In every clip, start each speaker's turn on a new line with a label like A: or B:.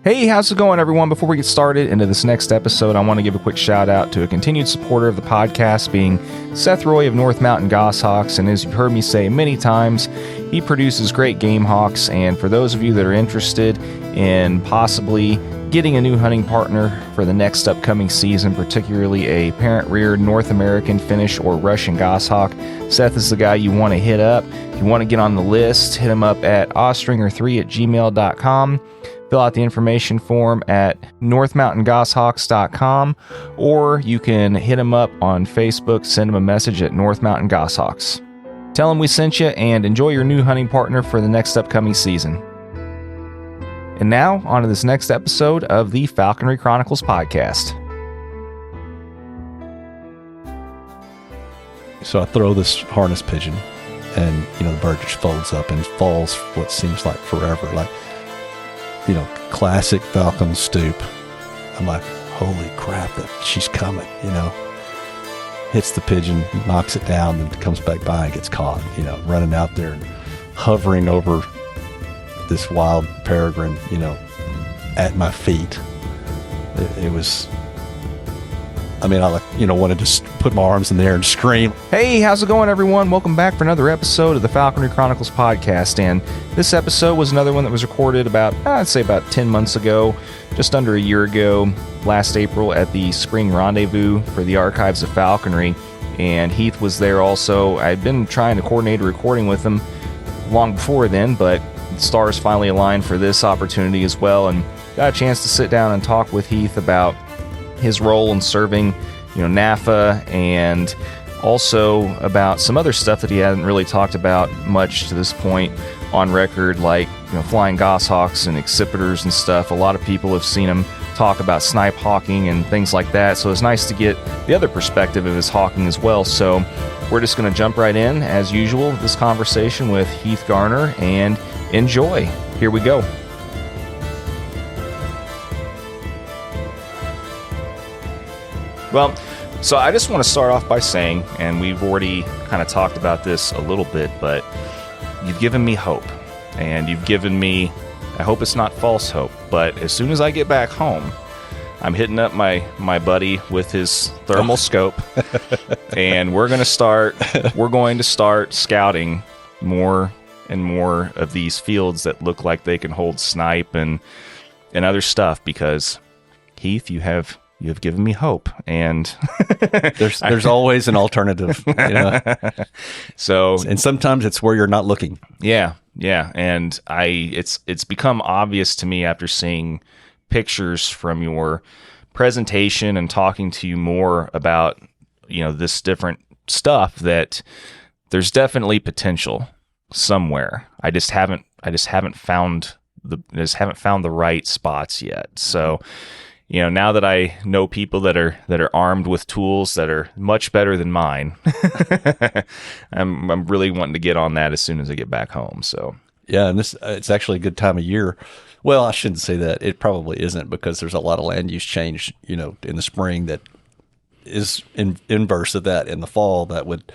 A: Hey, how's it going, everyone? Before we get started into this next episode, I want to give a quick shout out to a continued supporter of the podcast, being Seth Roy of North Mountain Goshawks. And as you've heard me say many times, he produces great game hawks. And for those of you that are interested in possibly getting a new hunting partner for the next upcoming season, particularly a parent-reared North American, Finnish, or Russian goshawk, Seth is the guy you want to hit up. If you want to get on the list, hit him up at ostringer3@gmail.com. Fill out the information form at northmountaingoshawks.com, or you can hit him up on Facebook, send him a message at North Mountain Goshawks. Tell him we sent you, and enjoy your new hunting partner for the next upcoming season. And now, on to this next episode of the Falconry Chronicles podcast.
B: So I throw this harness pigeon, and the bird just folds up and falls what seems like forever, like classic falcon stoop. I'm like, holy crap, that she's coming, hits the pigeon, knocks it down, then comes back by and gets caught, running out there and hovering over this wild peregrine, at my feet. It was, I wanted to put my arms in the air and scream.
A: Hey, how's it going, everyone? Welcome back for another episode of the Falconry Chronicles podcast. And this episode was another one that was recorded about 10 months ago, just under a year ago, last April at the Spring Rendezvous for the Archives of Falconry. And Heath was there also. I'd been trying to coordinate a recording with him long before then, but the stars finally aligned for this opportunity as well, and got a chance to sit down and talk with Heath about his role in serving, NAFA, and also about some other stuff that he hadn't really talked about much to this point on record, like flying goshawks and accipiters and stuff. A lot of people have seen him talk about snipe hawking and things like that, so it's nice to get the other perspective of his hawking as well. So we're just going to jump right in, as usual, this conversation with Heath Garner, and enjoy. Here we go. Well, so I just want to start off by saying, and we've already kind of talked about this a little bit, but you've given me hope, and you've given me, I hope it's not false hope, but as soon as I get back home, I'm hitting up my buddy with his thermal scope, and we're going to start scouting more and more of these fields that look like they can hold snipe and other stuff, because Heath, you have given me hope, and
B: there's always an alternative.
A: So,
B: and sometimes it's where you're not looking.
A: Yeah, and it's become obvious to me after seeing pictures from your presentation and talking to you more about this different stuff, that there's definitely potential somewhere. I just haven't found the right spots yet. So, now that I know people that are armed with tools that are much better than mine, I'm really wanting to get on that as soon as I get back home. So
B: yeah, and it's actually a good time of year. Well, I shouldn't say that. It probably isn't, because there's a lot of land use change, in the spring that is inverse of that in the fall that would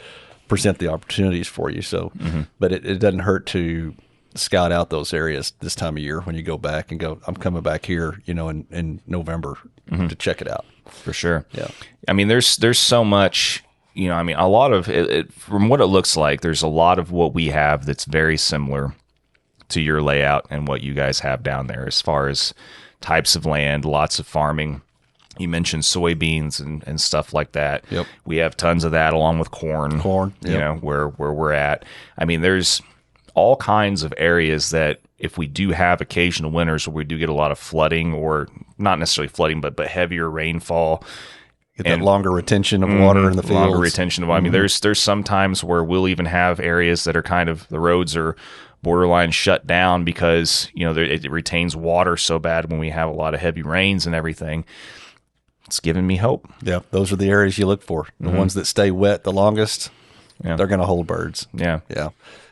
B: present the opportunities for you. So, but it doesn't hurt to scout out those areas this time of year when you go back and go, I'm coming back here, in November to check it out.
A: For sure.
B: Yeah.
A: There's so much, a lot of it, from what it looks like, there's a lot of what we have that's very similar to your layout and what you guys have down there as far as types of land, lots of farming. You mentioned soybeans and stuff like that.
B: Yep.
A: We have tons of that, along with corn.
B: Yep.
A: Where we're at. There's all kinds of areas that, if we do have occasional winters where we do get a lot of flooding, or not necessarily flooding, but heavier rainfall,
B: get that longer retention of water in the fields.
A: Longer retention of water. There's some times where we'll even have areas that are kind of, the roads are borderline shut down because it retains water so bad when we have a lot of heavy rains and everything. It's given me hope.
B: Yeah, those are the areas you look for. The ones that stay wet the longest, they're going to hold birds.
A: Yeah.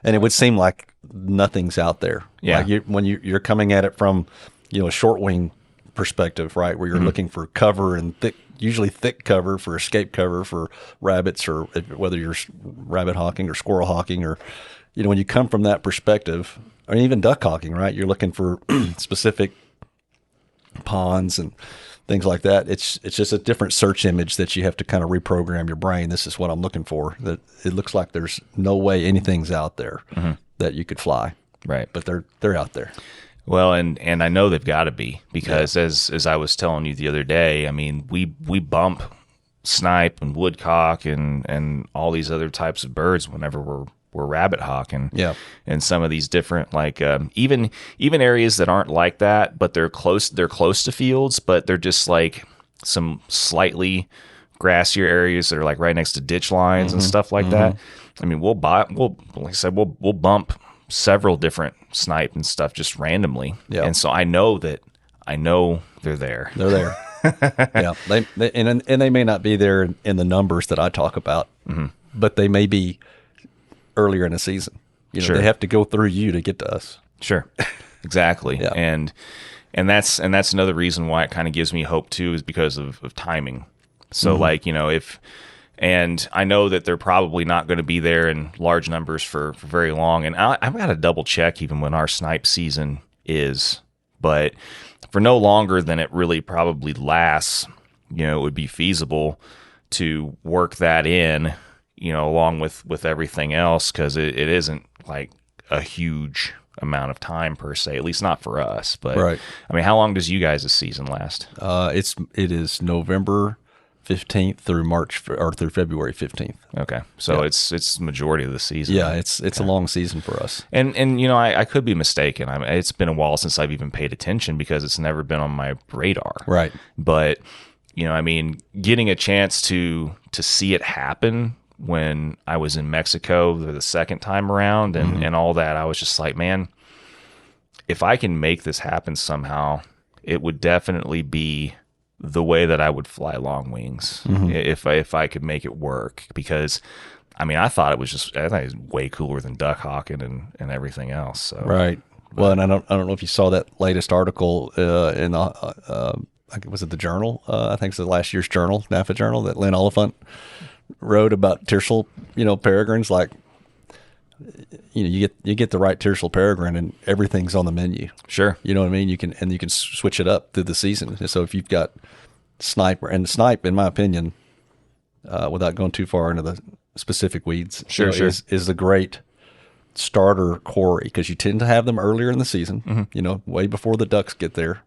B: And it would seem like nothing's out there.
A: Yeah.
B: Like when you're coming at it from, a short wing perspective, right, where you're looking for cover and usually thick cover for escape cover for rabbits, or whether you're rabbit hawking or squirrel hawking, or when you come from that perspective, or even duck hawking, right, you're looking for specific ponds and things like that. It's just a different search image that you have to kind of reprogram your brain. This is what I'm looking for. That it looks like there's no way anything's out there that you could fly.
A: Right.
B: But they're out there.
A: Well, and I know they've got to be, because as I was telling you the other day, I mean, we bump snipe and woodcock and all these other types of birds whenever we're rabbit hawking.
B: Yeah.
A: And some of these different, like, even areas that aren't like that, but they're close to fields, but they're just like some slightly grassier areas that are like right next to ditch lines and stuff like that. I mean, like I said, we'll bump several different snipe and stuff just randomly.
B: Yeah.
A: And so I know they're there.
B: They're there. Yeah. They may not be there in the numbers that I talk about, but they may be earlier in the season.
A: Sure.
B: They have to go through you to get to us.
A: Sure. Exactly.
B: Yeah.
A: And that's another reason why it kind of gives me hope too, is because of timing. So like, and I know that they're probably not going to be there in large numbers for very long. And I've got to double check even when our snipe season is, but for no longer than it really probably lasts, it would be feasible to work that in, along with everything else, because it isn't like a huge amount of time per se, at least not for us. But
B: right.
A: I mean, how long does you guys' season last?
B: It is November 15th through February 15th.
A: Okay, so it's the majority of the season.
B: Yeah, it's a long season for us.
A: And I could be mistaken. I mean, it's been a while since I've even paid attention because it's never been on my radar.
B: Right.
A: But I mean, getting a chance to see it happen when I was in Mexico the second time around and all that, I was just like, man, if I can make this happen somehow, it would definitely be the way that I would fly long wings if I could make it work. Because I mean, I thought it was way cooler than duck hawking and everything else. So
B: right. Well, and I don't know if you saw that latest article in was it the Journal? I think it's the last year's Journal, NAFA Journal, that Lynn Oliphant wrote about tertial, peregrines. Like, you get the right tertial peregrine and everything's on the menu.
A: Sure.
B: You know what I mean? You can switch it up through the season. So if you've got snipe, and snipe, in my opinion, without going too far into the specific weeds,
A: sure.
B: Is the great starter quarry, because you tend to have them earlier in the season, way before the ducks get there,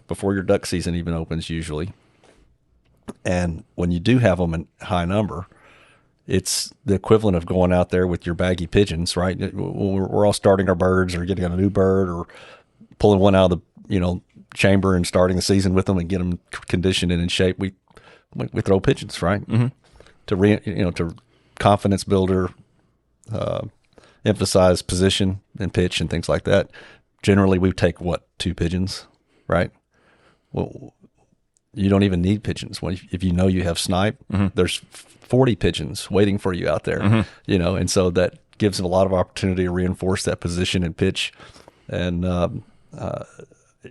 B: before your duck season even opens usually. And when you do have them in high number, it's the equivalent of going out there with your baggy pigeons, right? We're all starting our birds or getting a new bird or pulling one out of the, chamber and starting the season with them and get them conditioned and in shape. We throw pigeons, right? To confidence builder, emphasize position and pitch and things like that. Generally, we take 2 pigeons, right? Well, you don't even need pigeons. If you have snipe, there's 40 pigeons waiting for you out there, and so that gives them a lot of opportunity to reinforce that position and pitch. And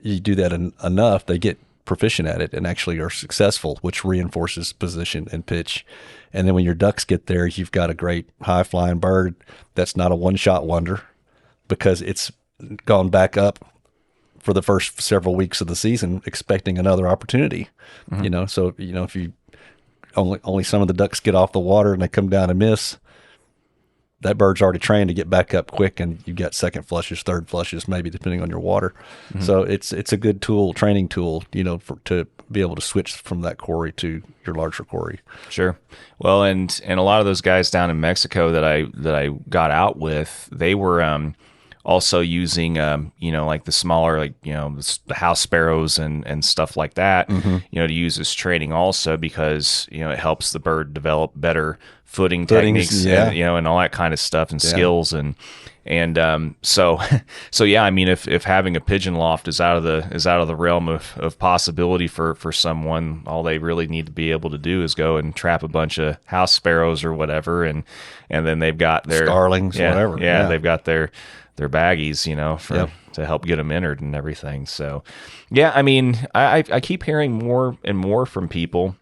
B: you do that enough, they get proficient at it and actually are successful, which reinforces position and pitch. And then when your ducks get there, you've got a great high-flying bird that's not a one-shot wonder because it's gone back up for the first several weeks of the season expecting another opportunity. So if you only some of the ducks get off the water and they come down and miss, that bird's already trained to get back up quick, and you've got second flushes, third flushes, maybe depending on your water. So it's a good training tool, to be able to switch from that quarry to your larger quarry.
A: Sure. Well, and a lot of those guys down in Mexico that I got out with, they were also using like the smaller, like the house sparrows and stuff like that, to use as training also, because it helps the bird develop better footing techniques, and all that kind of stuff and skills and so yeah, I mean, if having a pigeon loft is out of the realm of possibility for someone, all they really need to be able to do is go and trap a bunch of house sparrows or whatever, and then they've got their
B: starlings, whatever.
A: Yeah, they've got their baggies, to help get them entered and everything. So, yeah, I mean, I keep hearing more and more from people,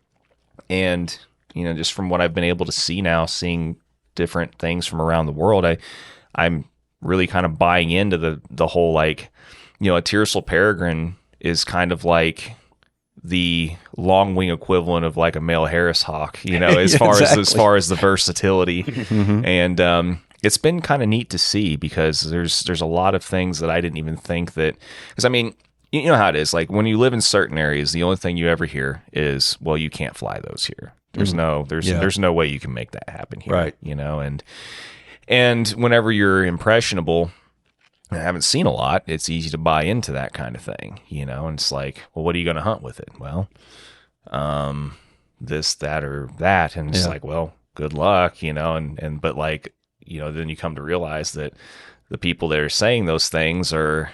A: and just from what I've been able to see now, seeing different things from around the world, I'm really kind of buying into the whole, like, a terrestrial peregrine is kind of like the long wing equivalent of like a male Harris hawk, you know, as far as the versatility. And it's been kind of neat to see, because there's a lot of things that I didn't even think that, because I mean, you know how it is, like when you live in certain areas, the only thing you ever hear is, well, you can't fly those here. There's no way you can make that happen here,
B: right?
A: You know, and whenever you're impressionable and haven't seen a lot, it's easy to buy into that kind of thing, you know. And it's like, well, what are you going to hunt with it? Well, this, that, or that, and it's like, well, good luck, you know. And but like, you know, then you come to realize that the people that are saying those things are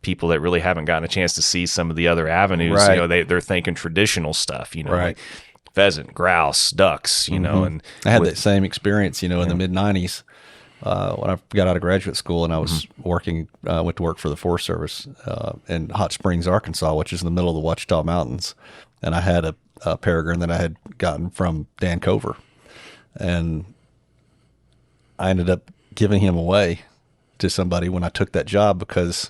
A: people that really haven't gotten a chance to see some of the other avenues.
B: Right.
A: You know, they're thinking traditional stuff, you know,
B: right.
A: like pheasant, grouse, ducks, you know. And
B: I had that same experience, you know, in the mid 90s when I got out of graduate school, and I was went to work for the Forest Service in Hot Springs, Arkansas, which is in the middle of the Ouachita Mountains. And I had a peregrine that I had gotten from Dan Cover, and I ended up giving him away to somebody when I took that job, because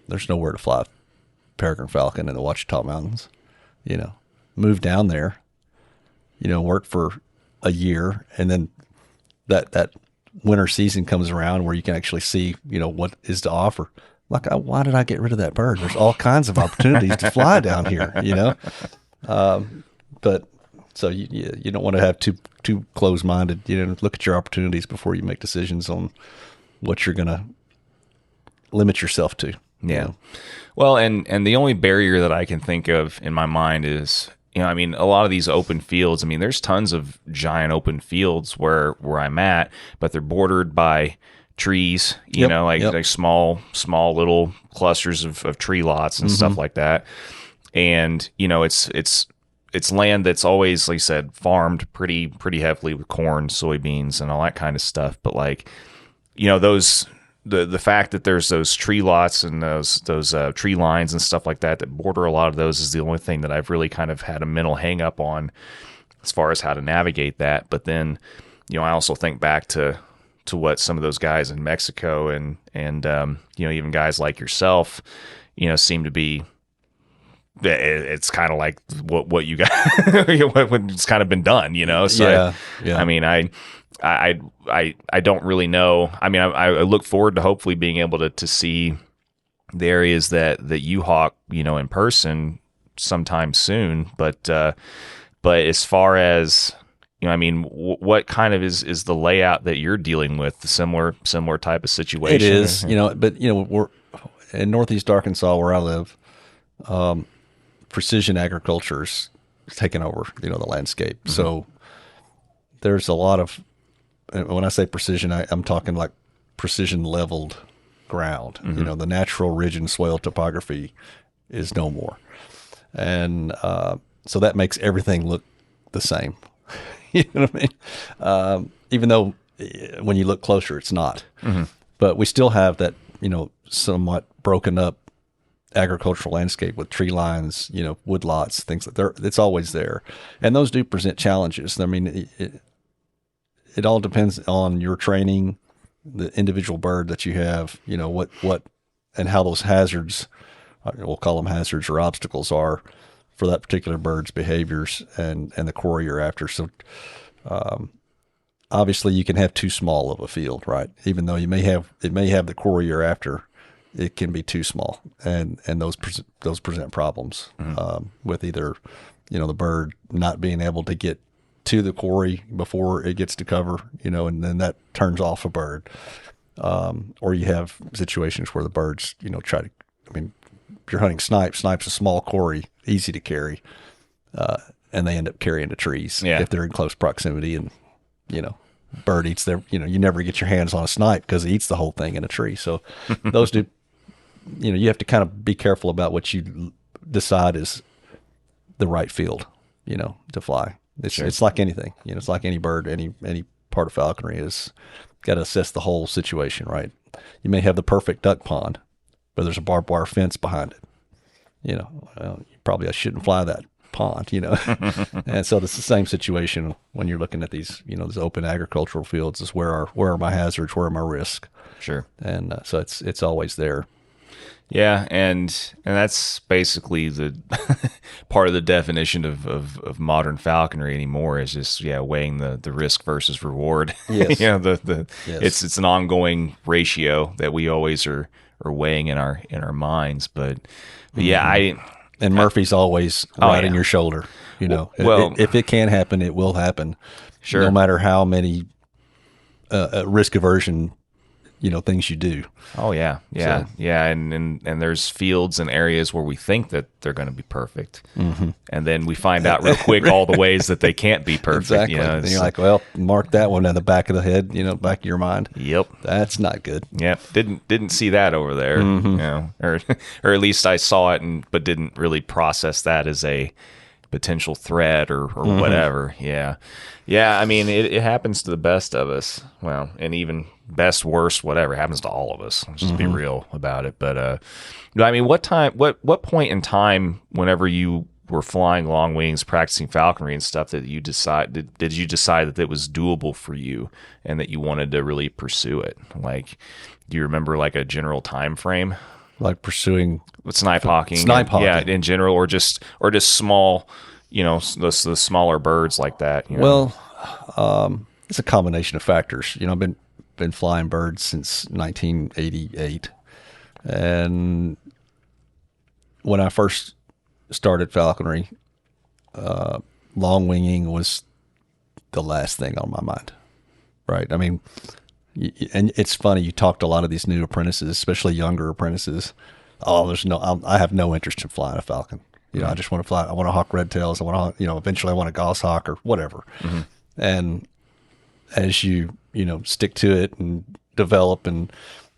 B: there's nowhere to fly peregrine falcon in the Ouachita Mountains. You know, moved down there, you know, worked for a year, and then that winter season comes around where you can actually see, you know, what is to offer. Like, why did I get rid of that bird? There's all kinds of opportunities to fly down here, you know. But so you don't want to have too close-minded. You know, look at your opportunities before you make decisions on what you're going to limit yourself to.
A: Yeah.
B: You know?
A: Well, and the only barrier that I can think of in my mind is, you know, I mean, a lot of these open fields, I mean, there's tons of giant open fields where I'm at, but they're bordered by trees, you know, like small little clusters of tree lots and stuff like that. And, you know, it's land that's always, like you said, farmed pretty heavily with corn, soybeans, and all that kind of stuff. But like, you know, the fact that there's those tree lots and those tree lines and stuff like that border a lot of those is the only thing that I've really kind of had a mental hang up on as far as how to navigate that. But then, you know, I also think back to what some of those guys in Mexico and you know, even guys like yourself, you know, seem to be. It's kind of like what you got, what's kind of been done, you know. So I mean, I don't really know. I mean, I look forward to hopefully being able to see the areas that you hawk, you know, in person sometime soon. But as far as, you know, I mean, what kind of is the layout that you're dealing with? The similar type of situation?
B: It is, you know, but you know, we're in Northeast Arkansas where I live. Precision agriculture's taken over, you know, the landscape. So there's a lot of, when I say precision, I'm talking like precision leveled ground. You know, the natural ridge and swale topography is no more. And so that makes everything look the same. You know what I mean? Even though when you look closer, it's not. But we still have that, you know, somewhat broken up agricultural landscape with tree lines, you know, wood lots, things like that. It's always there. And those do present challenges. I mean, it all depends on your training, the individual bird that you have, you know, what and how those hazards, we'll call them hazards or obstacles, are for that particular bird's behaviors and the quarry you're after. So obviously you can have too small of a field, right? Even though it may have the quarry you're after, it can be too small, and those present problems with either, you know, the bird not being able to get to the quarry before it gets to cover, you know, and then that turns off a bird, or you have situations where the birds, you know, I mean, if you're hunting snipe's a small quarry, easy to carry, and they end up carrying to trees if they're in close proximity, and, you know, bird eats their, you know, you never get your hands on a snipe because it eats the whole thing in a tree. So those do, you know, you have to kind of be careful about what you decide is the right field, you know, to fly. It's like anything, you know, it's like any bird, any part of falconry is got to assess the whole situation, right? You may have the perfect duck pond, but there's a barbed wire fence behind it. You know, I shouldn't fly that pond, you know. And so it's the same situation when you're looking at these, you know, these open agricultural fields. Is where are my hazards, where are my risks?
A: Sure.
B: And so it's always there.
A: Yeah, and that's basically the part of the definition of modern falconry anymore is just weighing the risk versus reward.
B: Yes.
A: Yes. It's an ongoing ratio that we always are weighing in our minds. But yeah,
B: and Murphy's always in your shoulder. Well, if it can happen, it will happen.
A: Sure.
B: No matter how many risk aversion things you do.
A: Oh yeah. And there's fields and areas where we think that they're going to be perfect, and then we find out real quick all the ways that they can't be perfect.
B: Exactly. And you're like, well, mark that one in the back of the head, back of your mind.
A: Yep,
B: that's not good.
A: Yep, didn't see that over there. Or at least I saw it, but didn't really process that as a potential threat or whatever. Yeah. I mean, it happens to the best of us. Well, and even best, worst, whatever, it happens to all of us. Let's just be real about it. But I mean, what point in time, whenever you were flying long wings, practicing falconry and stuff, that you decide that it was doable for you and that you wanted to really pursue it? Like, do you remember like a general time frame?
B: Like pursuing
A: snipe hawking, yeah, in general, or just small, the smaller birds like that.
B: Well, it's a combination of factors. I've been flying birds since 1988, and when I first started falconry, long winging was the last thing on my mind. Right? I mean. And it's funny, you talk to a lot of these new apprentices, especially younger apprentices. Oh, I have no interest in flying a falcon. I just want to fly. I want to hawk red tails. I want to, eventually I want a goshawk or whatever. And as you stick to it and develop and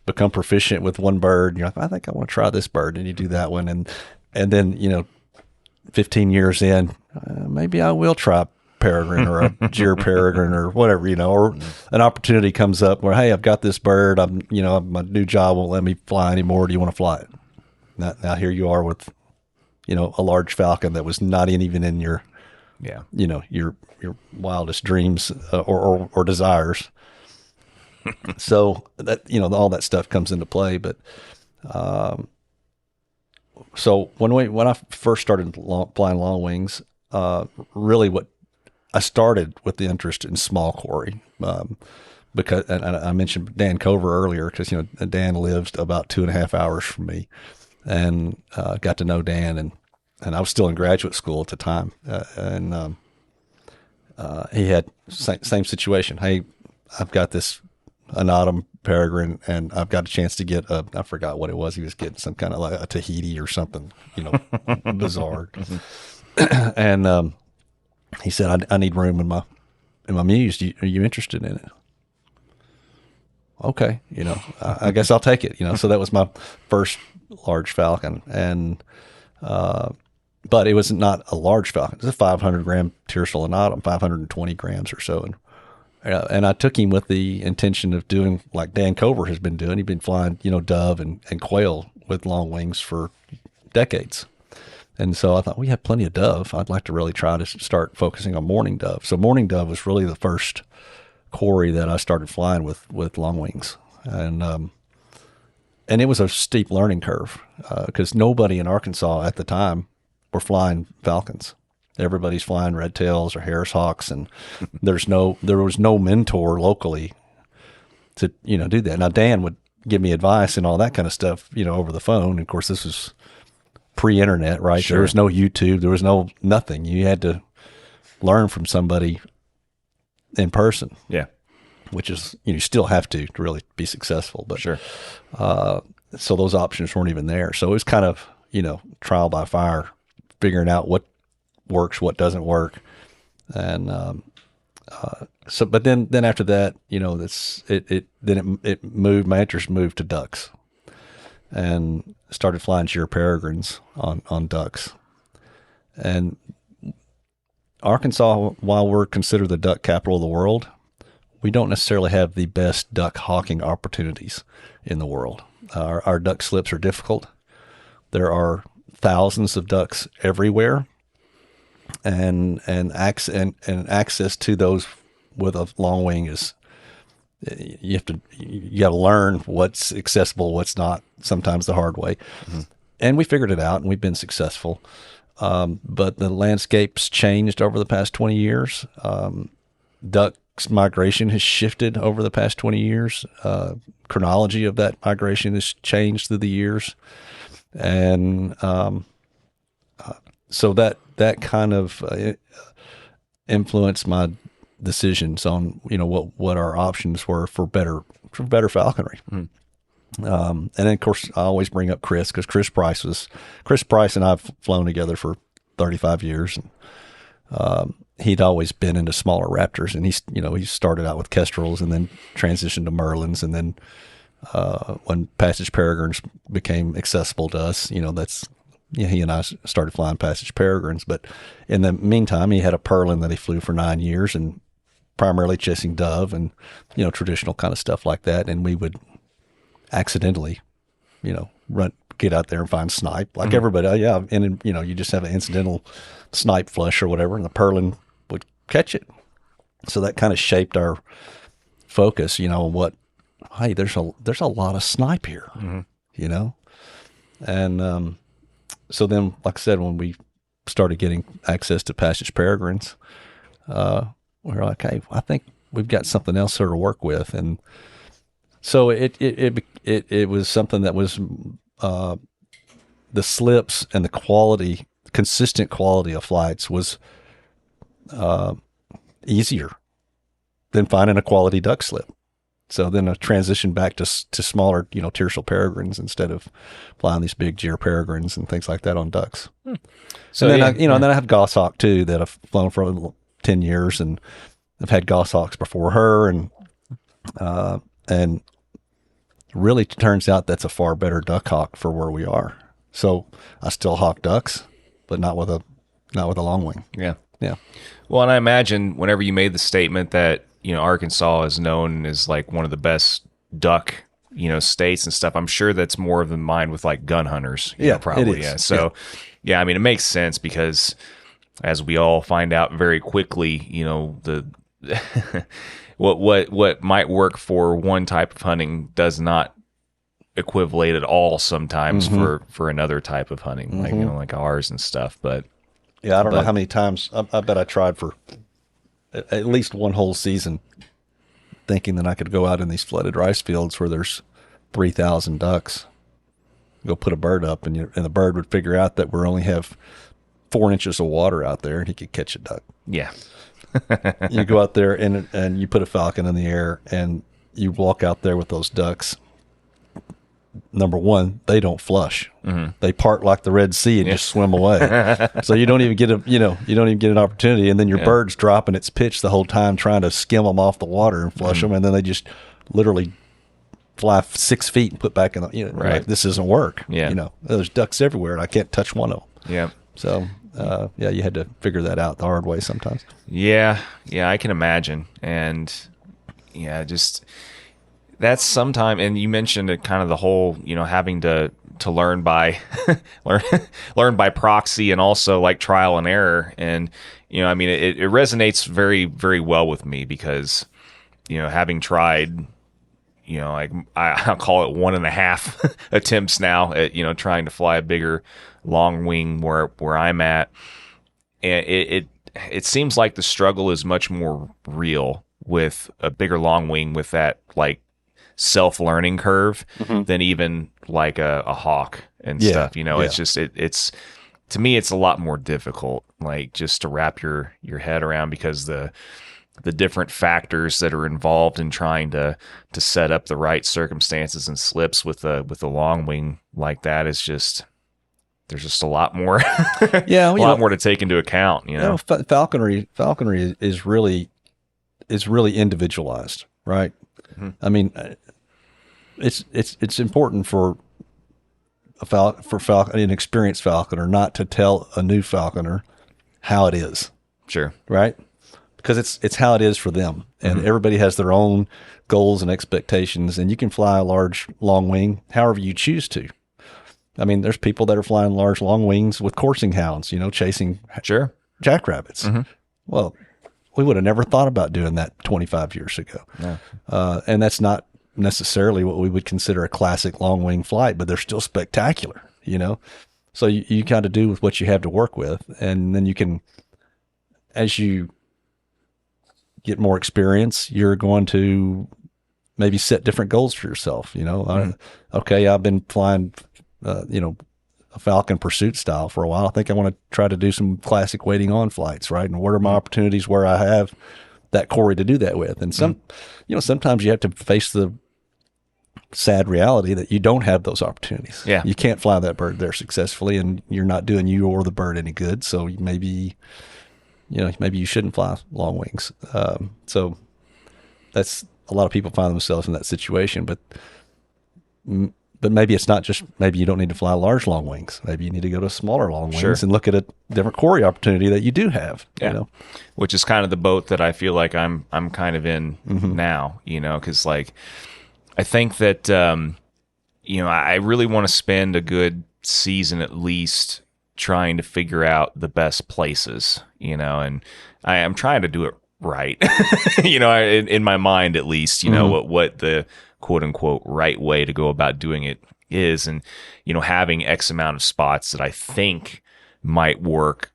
B: become proficient with one bird, you're like, I think I want to try this bird. And you do that one. And then, 15 years in, maybe I will try peregrine or a gyr peregrine or whatever, or an opportunity comes up where, hey, I've got this bird. My new job won't let me fly anymore. Do you want to fly it? Now here you are with, a large falcon that was not even in your, your wildest dreams or desires. So that, all that stuff comes into play. But, so when I first started flying long wings, really what I started with the interest in small quarry, because, and I mentioned Dan Cover earlier, because, Dan lived about 2.5 hours from me, and got to know Dan, and I was still in graduate school at the time. And he had same situation. Hey, I've got this Anatom peregrine, and I've got a chance to get I forgot what it was. He was getting some kind of like a Tahiti or something, bizarre. And, he said, I need room in my muse. Are you interested in it? Okay. I guess I'll take it, so that was my first large falcon. And, but it was not a large falcon. It was a 500 gram Tiercel Anatom, 520 grams or so. And I took him with the intention of doing like Dan Cover has been doing. He'd been flying, dove and quail with long wings for decades. And so I thought, we have plenty of dove. I'd like to really try to start focusing on mourning dove. So mourning dove was really the first quarry that I started flying with long wings. And it was a steep learning curve, because nobody in Arkansas at the time were flying falcons. Everybody's flying red tails or Harris hawks, and there was no mentor locally to, do that. Now Dan would give me advice and all that kind of stuff, over the phone. And of course, this was pre-internet, right? Sure. There was no YouTube. There was nothing. You had to learn from somebody in person.
A: Yeah.
B: Which is, you still have to really be successful. But
A: sure.
B: So those options weren't even there. So it was kind of, trial by fire, figuring out what works, what doesn't work. And but then after that, it moved, my interest moved to ducks. And started flying gyr peregrines on ducks. And Arkansas, while we're considered the duck capital of the world, we don't necessarily have the best duck hawking opportunities in the world. Our duck slips are difficult. There are thousands of ducks everywhere, and access to those with a long wing is you got to learn what's accessible, what's not, sometimes the hard way. Mm-hmm. And we figured it out, and we've been successful. But the landscape's changed over the past 20 years. Ducks migration has shifted over the past 20 years. Chronology of that migration has changed through the years. And so that kind of influenced my decisions on, what our options were for better falconry. Mm. And then, of course, I always bring up Chris, because Chris Price and I've flown together for 35 years. And, he'd always been into smaller raptors, and he started out with kestrels and then transitioned to merlins. And then, when passage peregrines became accessible to us, he and I started flying passage peregrines. But in the meantime, he had a purlin that he flew for 9 years, and primarily chasing dove and, traditional kind of stuff like that. And we would accidentally, get out there and find snipe like everybody. And you just have an incidental snipe flush or whatever, and the purlin would catch it. So that kind of shaped our focus, hey, there's a lot of snipe here, and so then, like I said, when we started getting access to passage peregrines, we were like, hey, I think we've got something else here to work with. And so it was something that was the slips and the consistent quality of flights was easier than finding a quality duck slip. So then I transitioned back to smaller, tertial peregrines instead of flying these big gyr peregrines and things like that on ducks. So and then and then I have Goshawk too, that I've flown for 10 years, and I've had Goshawks before her, and really it turns out that's a far better duck hawk for where we are. So I still hawk ducks, but not with a long wing.
A: Yeah.
B: Yeah.
A: Well, and I imagine whenever you made the statement that, Arkansas is known as like one of the best duck, states and stuff, I'm sure that's more of in mind with like gun hunters. Probably.
B: It is.
A: Yeah. So, I mean, it makes sense because as we all find out very quickly, the what might work for one type of hunting does not equivalate at all sometimes for another type of hunting, like ours and stuff. But
B: I don't know how many times I bet I tried for at least one whole season thinking that I could go out in these flooded rice fields where there's 3,000 ducks, go put a bird up, and the bird would figure out that we only have 4 inches of water out there, and he could catch a duck.
A: Yeah.
B: You go out there and you put a falcon in the air, and you walk out there with those ducks. Number one, they don't flush. Mm-hmm. They part like the Red Sea and just swim away. So you don't even get an opportunity. And then your bird's dropping its pitch the whole time, trying to skim them off the water and flush them. And then they just literally fly 6 feet and put back in the,
A: right.
B: Like, this doesn't work.
A: Yeah.
B: There's ducks everywhere and I can't touch one of them.
A: Yeah.
B: So, you had to figure that out the hard way sometimes.
A: Yeah. Yeah. I can imagine. And just, that's sometime, and you mentioned it, kind of the whole, having to learn by learn by proxy, and also like trial and error. And I mean, it resonates very, very well with me because having tried, like I'll call it 1.5 attempts now at trying to fly a bigger long wing where I'm at, and it seems like the struggle is much more real with a bigger long wing with that like self-learning curve than even like a hawk and stuff. It's just it's to me it's a lot more difficult, like just to wrap your head around, because the different factors that are involved in trying to set up the right circumstances and slips with a long wing like that is just, there's just a lot more a lot more to take into account.
B: Falconry is really individualized, right? I mean, it's important for an experienced falconer not to tell a new falconer how it is.
A: Sure.
B: Right? Because it's how it is for them, and everybody has their own goals and expectations, and you can fly a large long wing however you choose to. I mean, there's people that are flying large long wings with coursing hounds, chasing
A: sure
B: jackrabbits. Well, we would have never thought about doing that 25 years ago.
A: Yeah.
B: And that's not necessarily what we would consider a classic long wing flight, but they're still spectacular, you know? So you kind of do with what you have to work with. And then you can, as you get more experience, you're going to maybe set different goals for yourself. You know, okay, I've been flying, a Falcon pursuit style for a while. I think I want to try to do some classic waiting on flights, right? And what are my opportunities where I have that Corey to do that with? And sometimes you have to face the sad reality that you don't have those opportunities.
A: Yeah.
B: You can't fly that bird there successfully, and you're not doing you or the bird any good. So maybe you shouldn't fly long wings. So that's, a lot of people find themselves in that situation, but maybe it's not just, maybe you don't need to fly large long wings. Maybe you need to go to smaller long wings and look at a different Corey opportunity that you do have, you know,
A: which is kind of the boat that I feel like I'm kind of in now, you know, cause like, I think that, I really want to spend a good season at least trying to figure out the best places, you know, and I am trying to do it right, in my mind at least, what the quote unquote right way to go about doing it is. And, having X amount of spots that I think might work,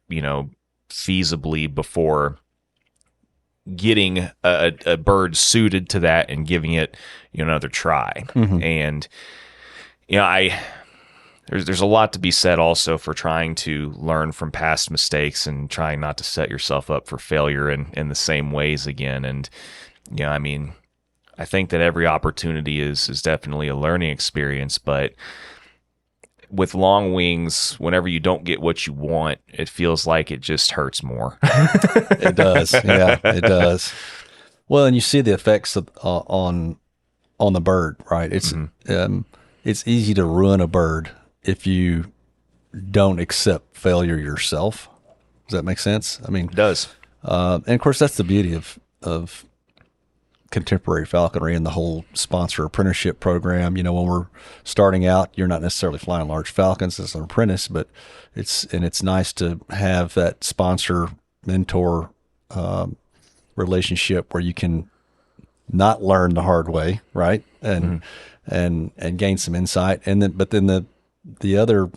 A: feasibly before getting a bird suited to that and giving it, another try. And, there's a lot to be said also for trying to learn from past mistakes and trying not to set yourself up for failure in the same ways again. And, I think that every opportunity is definitely a learning experience, but with long wings, whenever you don't get what you want, it feels like it just hurts more.
B: It does. Yeah, it does. Well, and you see the effects on the bird, right? It's easy to ruin a bird if you don't accept failure yourself. Does that make sense? I mean,
A: it does.
B: And of course, that's the beauty of contemporary falconry and the whole sponsor apprenticeship program. When we're starting out, you're not necessarily flying large falcons as an apprentice, but it's nice to have that sponsor mentor relationship where you can not learn the hard way, right? And gain some insight. But then the other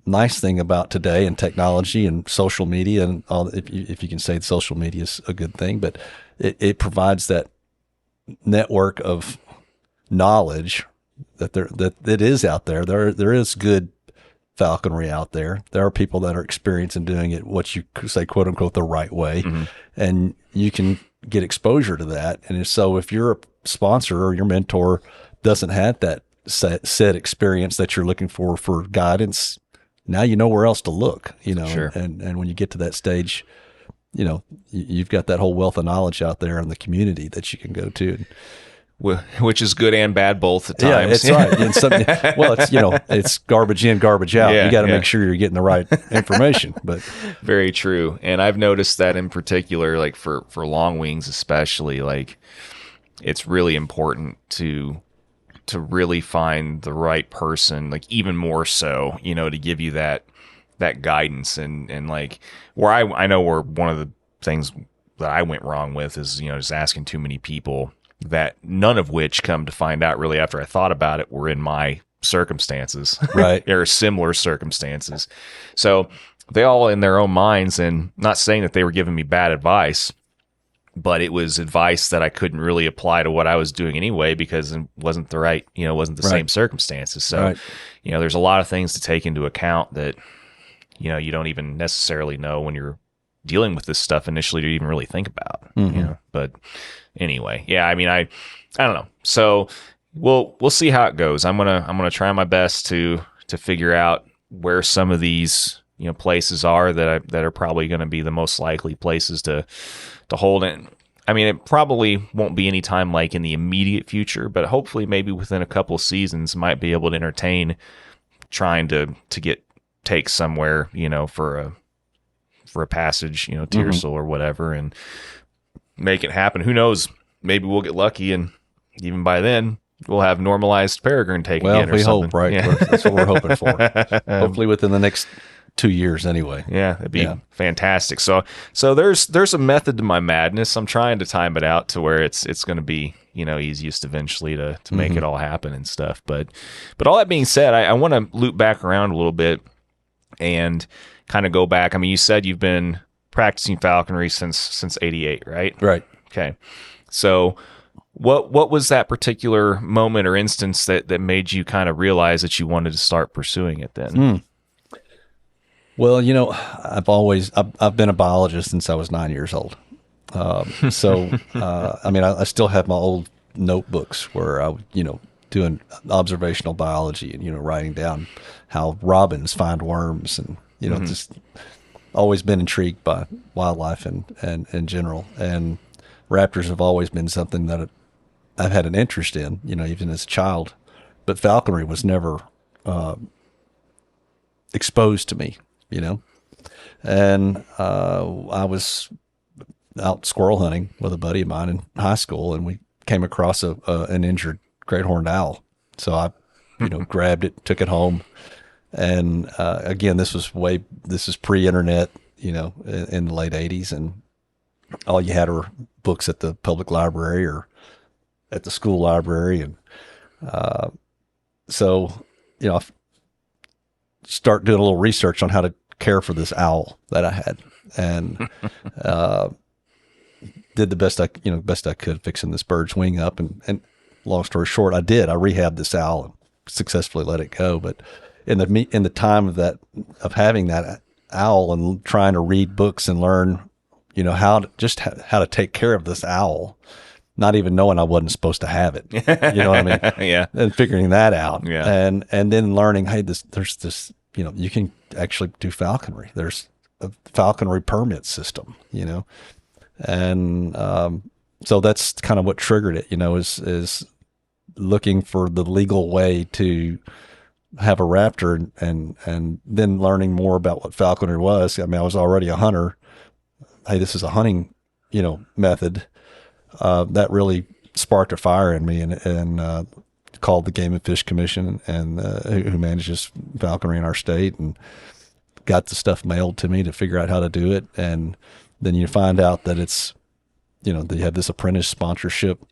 B: nice thing about today and technology and social media and all, if you can say social media is a good thing, but it provides that network of knowledge that it is out there. There is good falconry out there. There are people that are experienced in doing it, what you say, quote unquote, the right way. And you can get exposure to that. And so if you're a sponsor or your mentor doesn't have that set experience that you're looking for guidance, now you know where else to look,
A: Sure.
B: and when you get to that stage, you've got that whole wealth of knowledge out there in the community that you can go to.
A: Which is good and bad both at times.
B: Yeah, it's right. Well, it's garbage in, garbage out. You got to make sure you're getting the right information. But
A: very true. And I've noticed that in particular, like for long wings especially, like it's really important to really find the right person, like even more so, to give you that guidance and like where I know where one of the things that I went wrong with is, just asking too many people that none of which come to find out really after I thought about it were in my circumstances,
B: right?
A: Or similar circumstances. So they all in their own minds, and not saying that they were giving me bad advice, but it was advice that I couldn't really apply to what I was doing anyway, because it wasn't the right, wasn't the same circumstances. So, there's a lot of things to take into account that, you don't even necessarily know when you're dealing with this stuff initially to even really think about, but anyway, yeah, I mean, I don't know. So we'll see how it goes. I'm going to try my best to figure out where some of these, places are that are probably going to be the most likely places to hold it. I mean, it probably won't be any time like in the immediate future, but hopefully maybe within a couple of seasons might be able to entertain trying to take somewhere, for a passage, Tiercel or whatever, and make it happen. Who knows? Maybe we'll get lucky, and even by then we'll have normalized peregrine taking in or
B: we
A: something.
B: hope, right?
A: Yeah.
B: That's what we're hoping for. Hopefully within the next 2 years anyway.
A: Yeah, that'd be fantastic. So there's a method to my madness. I'm trying to time it out to where it's going to be, easiest eventually to make it all happen and stuff. But all that being said, I want to loop back around a little bit and kind of go back. I mean, you said you've been practicing falconry since 88, right?
B: Right.
A: Okay. So what was that particular moment or instance that made you kind of realize that you wanted to start pursuing it then?
B: Well, I've been a biologist since I was 9 years old. I still have my old notebooks where I, doing observational biology and, writing down how robins find worms and, just always been intrigued by wildlife and in general. And raptors have always been something that I've had an interest in, even as a child. But falconry was never exposed to me, And I was out squirrel hunting with a buddy of mine in high school, and we came across an injured great horned owl. So I, grabbed it, took it home. And again, this is pre-internet, in the late 80s, and all you had were books at the public library or at the school library. And so, I start doing a little research on how to care for this owl that I had, and did the best I could fixing this bird's wing up. And long story short, I rehabbed this owl and successfully let it go. But in the time of having that owl and trying to read books and learn, how to take care of this owl, not even knowing I wasn't supposed to have it, you know what I mean?
A: Yeah.
B: And figuring that out.
A: Yeah.
B: And then learning, hey, there's this, you can actually do falconry. There's a falconry permit system, and so that's kind of what triggered it, is looking for the legal way to have a raptor, and then learning more about what falconry was. I mean, I was already a hunter. Hey, this is a hunting, method. That really sparked a fire in me, and called the Game and Fish Commission, and who manages falconry in our state, and got the stuff mailed to me to figure out how to do it. And then you find out that it's, they have this apprentice sponsorship,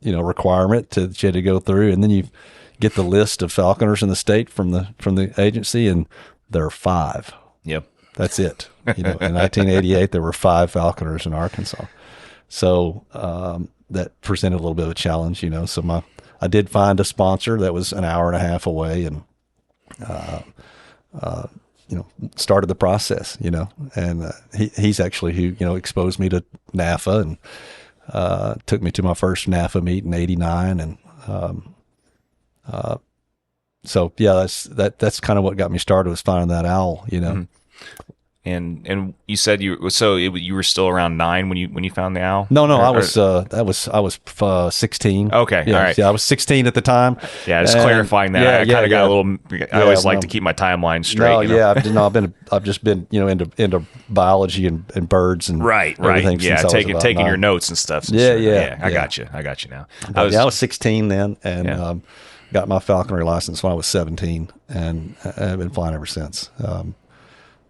B: requirement that you had to go through. And then you get the list of falconers in the state from the agency, and there are 5.
A: Yep.
B: That's it. In 1988, there were 5 falconers in Arkansas. So, that presented a little bit of a challenge, so I did find a sponsor that was an hour and a half away, and, started the process, and he's actually who, exposed me to NAFA, and took me to my first NAFA meet in 89. And so, yeah, that's kind of what got me started, was finding that owl,
A: Mm-hmm. And you said you were still around 9 when you found the owl?
B: No, I was 16.
A: Okay,
B: yeah,
A: all right.
B: Yeah, I was 16 at the time.
A: Yeah, just clarifying that. I kind of got a little. I always like to keep my timeline straight.
B: No, I've just been into biology and birds and everything.
A: Yeah, taking your notes and stuff.
B: Yeah.
A: I got you now.
B: I was 16 then, and got my falconry license when I was 17, and I've been flying ever since.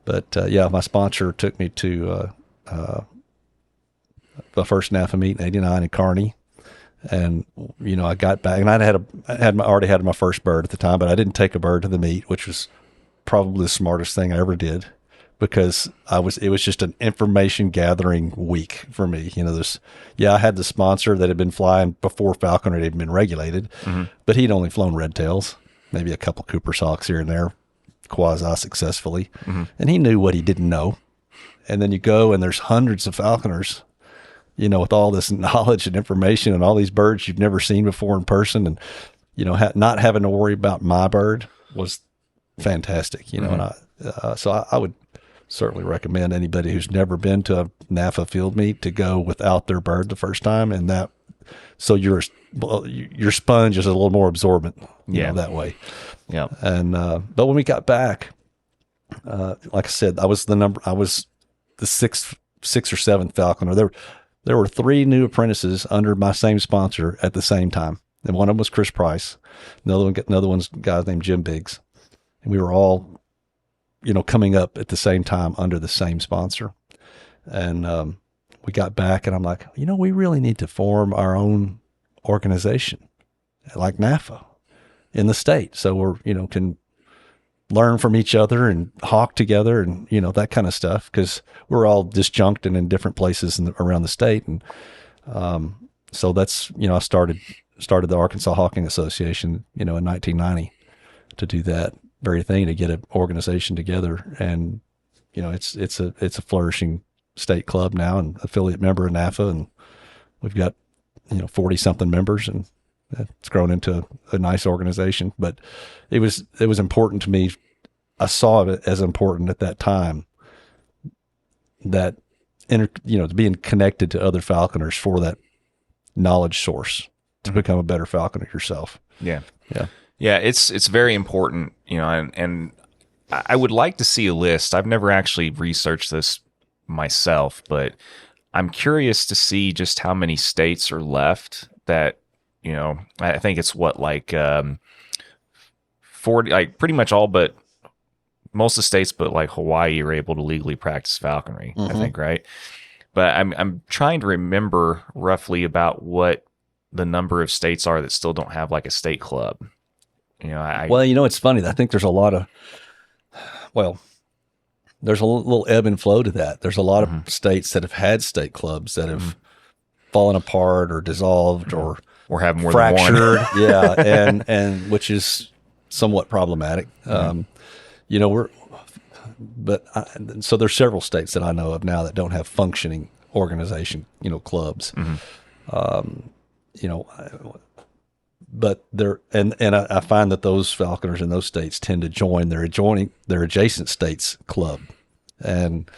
B: But my sponsor took me to the first NAFA meet in 89 in Kearney. And, I got back, and I already had my first bird at the time, but I didn't take a bird to the meet, which was probably the smartest thing I ever did, because it was just an information gathering week for me. I had the sponsor that had been flying before falconry had been regulated, but he'd only flown red tails, maybe a couple Cooper's hawks here and there, quasi-successfully, and he knew what he didn't know. And then you go, and there's hundreds of falconers, with all this knowledge and information and all these birds you've never seen before in person, and not having to worry about my bird was fantastic. And so I would certainly recommend anybody who's never been to a NAFA field meet to go without their bird the first time, and so your sponge is a little more absorbent, that way.
A: Yeah.
B: And but when we got back, like I said, I was the sixth or seventh falconer. There were 3 new apprentices under my same sponsor at the same time, and one of them was Chris Price. Another one's a guy named Jim Biggs, and we were all coming up at the same time under the same sponsor. And we got back, and I'm like, we really need to form our own organization like NAFA in the state. So we're, can learn from each other and hawk together and, that kind of stuff. Cause we're all disjunct and in different places around the state. And, so that's, I started the Arkansas Hawking Association, in 1990 to do that very thing, to get an organization together. And, it's a flourishing state club now and affiliate member of NAFA. And we've got, 40 something members, and it's grown into a nice organization. But it was important to me. I saw it as important at that time that, being connected to other falconers for that knowledge source to become a better falconer yourself.
A: Yeah. It's very important, and I would like to see a list. I've never actually researched this myself, but I'm curious to see just how many states are left that, I think it's 40, like pretty much all but most of the states, but like Hawaii are able to legally practice falconry, I think, right? But I'm trying to remember roughly about what the number of states are that still don't have like a state club.
B: It's funny. I think there's a lot of, there's a little ebb and flow to that. There's a lot of states that have had state clubs that have fallen apart or dissolved or
A: have more
B: fractured.
A: than one.
B: Yeah. And which is somewhat problematic. So there's several states that I know of now that don't have functioning organization, clubs. But I find that those falconers in those states tend to join their adjacent states club, and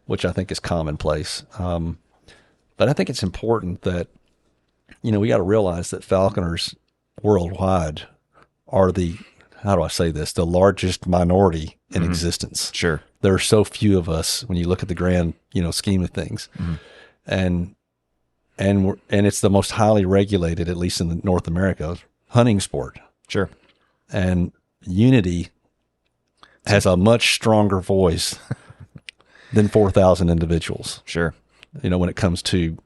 B: which I think is commonplace. But I think it's important that, we got to realize that falconers worldwide are the largest minority in existence.
A: Sure.
B: There are so few of us when you look at the grand, scheme of things. And it's the most highly regulated, at least in North America, hunting sport.
A: Sure.
B: And unity has a much stronger voice than 4,000 individuals.
A: Sure.
B: When it comes to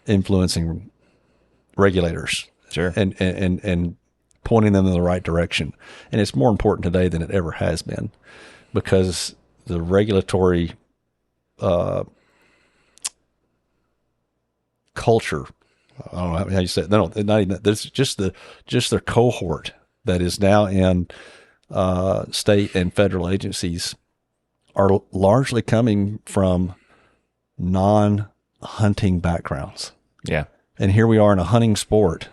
B: influencing regulators.
A: Sure.
B: And pointing them in the right direction. And it's more important today than it ever has been, because the regulatory culture, I don't know how you say it. No, not even that. There's just their cohort that is now in state and federal agencies are largely coming from non-hunting backgrounds.
A: Yeah.
B: And here we are in a hunting sport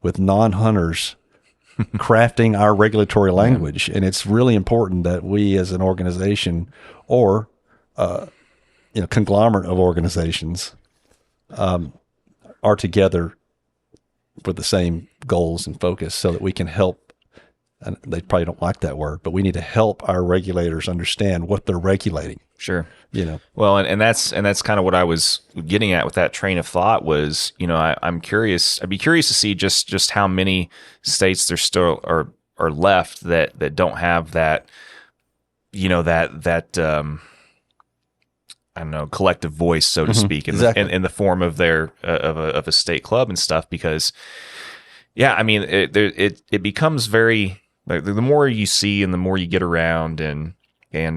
B: with non-hunters crafting our regulatory language. And it's really important that we as an organization or, conglomerate of organizations, are together with the same goals and focus so that we can help. And they probably don't like that word, but we need to help our regulators understand what they're regulating.
A: Sure. Well, and that's kind of what I was getting at with that train of thought was, I'm curious. I'd be curious to see just how many states there still are left that don't have that, I don't know, collective voice, so to speak, in the form of their of a state club and stuff. Because, it becomes very, like, the more you see and the more you get around, and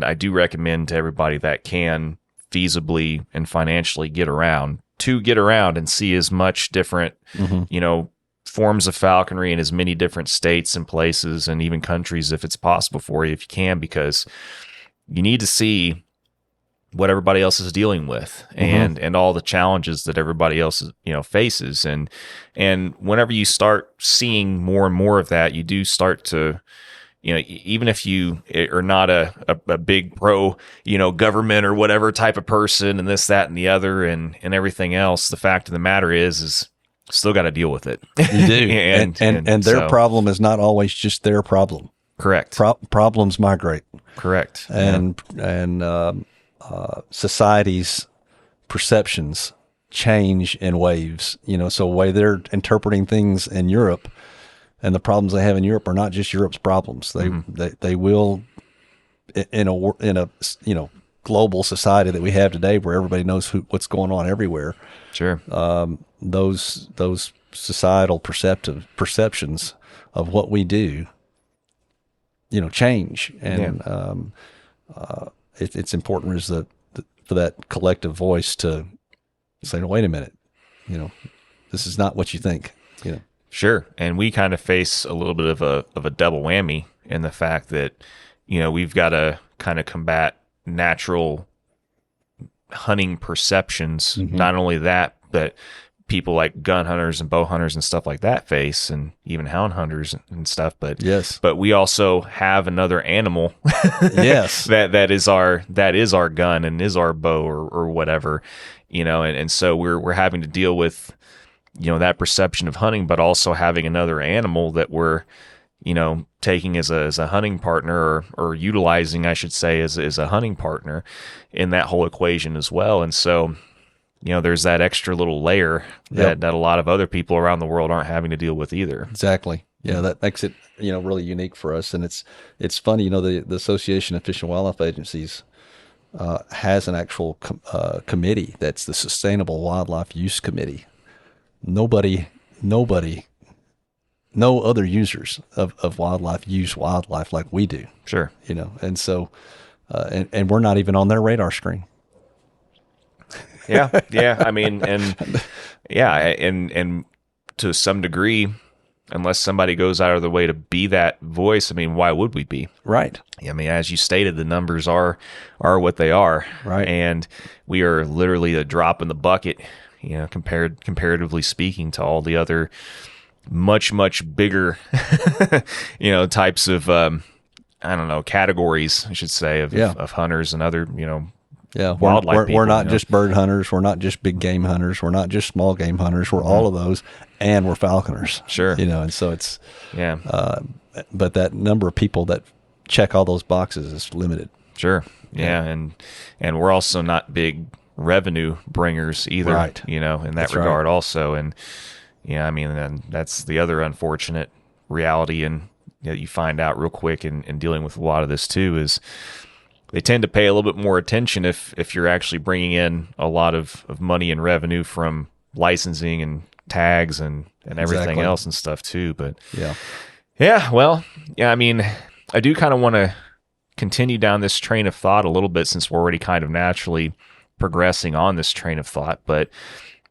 A: I do recommend to everybody that can feasibly and financially get around and see as much different, forms of falconry in as many different states and places and even countries if it's possible for you, if you can, because you need to see what everybody else is dealing with and all the challenges that everybody else faces. And whenever you start seeing more and more of that, you do start to, even if you are not a big pro, government or whatever type of person and this, that, and the other and everything else, the fact of the matter is still got to deal with it.
B: You do. and their problem is not always just their problem.
A: Correct.
B: Problems migrate.
A: Correct.
B: And society's perceptions change in waves, so the way they're interpreting things in Europe and the problems they have in Europe are not just Europe's problems. They will in a global society that we have today, where everybody knows what's going on everywhere.
A: Sure.
B: Those societal perceptions of what we do, change, and it's important for that collective voice to say, no, wait a minute, this is not what you think.
A: Sure. And we kind of face a little bit of a double whammy in the fact that, we've got to kind of combat natural hunting perceptions.
B: Mm-hmm.
A: Not only that, but people like gun hunters and bow hunters and stuff like that face, and even hound hunters and stuff. But
B: yes,
A: but we also have another animal.
B: Yes,
A: that is our gun and is our bow or whatever, and so we're having to deal with, that perception of hunting, but also having another animal that we're, taking as a hunting partner, or utilizing, I should say, as a hunting partner in that whole equation as well. And so, there's that extra little layer that a lot of other people around the world aren't having to deal with either.
B: Exactly. Yeah, that makes it, really unique for us. And it's funny, the Association of Fish and Wildlife Agencies has an actual committee that's the Sustainable Wildlife Use Committee. No other users of wildlife use wildlife like we do.
A: Sure.
B: And so, and we're not even on their radar screen.
A: Yeah. I mean, and to some degree, unless somebody goes out of their way to be that voice, I mean, why would we be?
B: Right.
A: I mean, as you stated, the numbers are what they are.
B: Right.
A: And we are literally a drop in the bucket, comparatively speaking, to all the other much, much bigger, types of, categories, I should say, of hunters and other, wildlife people.
B: We're not just bird hunters. We're not just big game hunters. We're not just small game hunters. We're all of those, and we're falconers.
A: Sure.
B: And so it's, but that number of people that check all those boxes is limited.
A: Sure. Yeah. And we're also not big revenue bringers either,
B: right.
A: In that
B: That's
A: regard
B: right.
A: also. And and that's the other unfortunate reality, and you find out real quick in dealing with a lot of this too, is they tend to pay a little bit more attention if you're actually bringing in a lot of money and revenue from licensing and tags and everything
B: Exactly.
A: else and stuff too. But
B: yeah,
A: I mean, I do kind of want to continue down this train of thought a little bit, since we're already kind of naturally progressing on this train of thought. But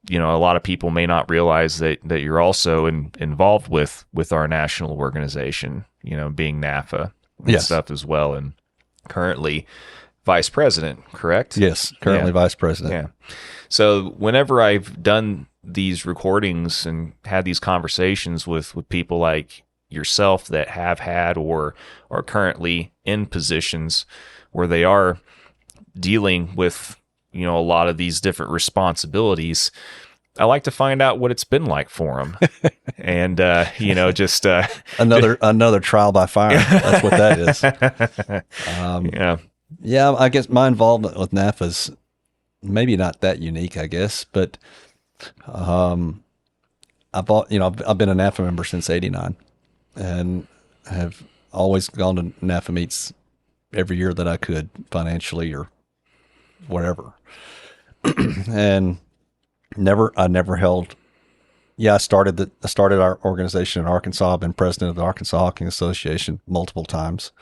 A: a lot of people may not realize that you're also involved with our national organization, being NAFA and
B: Yes.
A: stuff as well, and currently Vice President, correct?
B: Yes, currently Vice President.
A: Yeah. So whenever I've done these recordings and had these conversations with people like yourself that have had or are currently in positions where they are dealing with a lot of these different responsibilities, I like to find out what it's been like for them. And, just
B: another trial by fire. That's what that is. Yeah, I guess my involvement with NAFA is maybe not that unique, I guess, but I've been a NAFA member since '89, and have always gone to NAFA meets every year that I could, financially or whatever. And I never held. Yeah, I started our organization in Arkansas. I've been president of the Arkansas Hawking Association multiple times,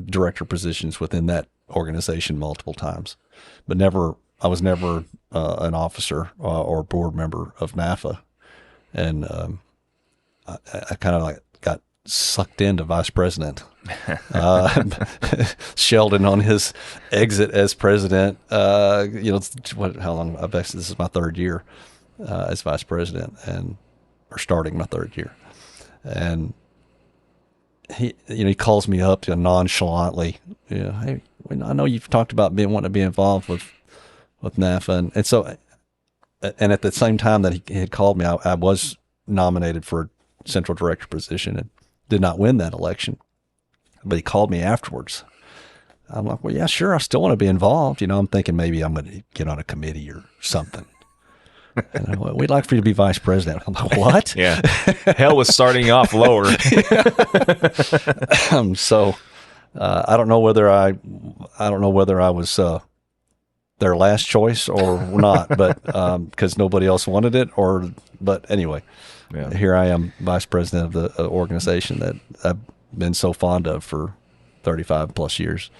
B: director positions within that organization multiple times, but I was never an officer or board member of NAFA. And I kind of got sucked into vice president. Sheldon on his exit as president, how long? I guess this is my third year as vice president, or starting my third year. And he calls me up nonchalantly, hey, I know you've talked about wanting to be involved with NAFA. And so, and at the same time that he had called me, I was nominated for a central director position and did not win that election. But he called me afterwards. I'm like, well, yeah, sure. I still want to be involved. I'm thinking maybe I'm going to get on a committee or something. And we'd like for you to be vice president. I'm like, what?
A: Yeah. Hell was starting off lower.
B: So I don't know whether I was their last choice or not, but because nobody else wanted it, but anyway, Here I am, vice president of the organization that I've been so fond of for 35 plus years.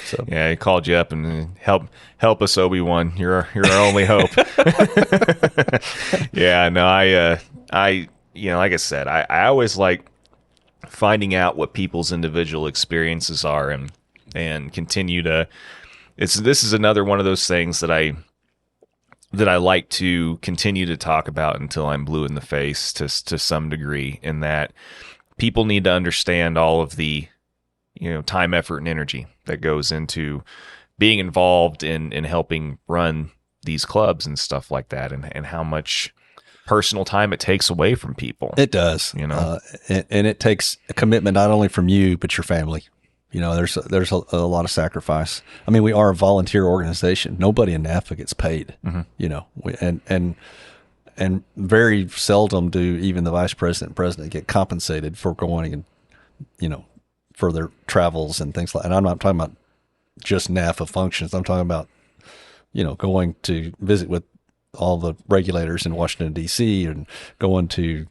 B: So
A: yeah, he called you up and help us, Obi-Wan. You're our only hope. Yeah, no, I like I said, I always like finding out what people's individual experiences are and continue to. This is another one of those things that I like to continue to talk about until I'm blue in the face to some degree, in that people need to understand all of the time, effort, and energy that goes into being involved in helping run these clubs and stuff like that, and how much personal time it takes away from people.
B: It does, and it takes a commitment not only from you but your family. There's a lot of sacrifice. I mean, we are a volunteer organization. Nobody in NAFA gets paid. And very seldom do even the vice president and president get compensated for going and for their travels and things like. And I'm not talking about just NAFA functions. I'm talking about going to visit with all the regulators in Washington D.C. and going to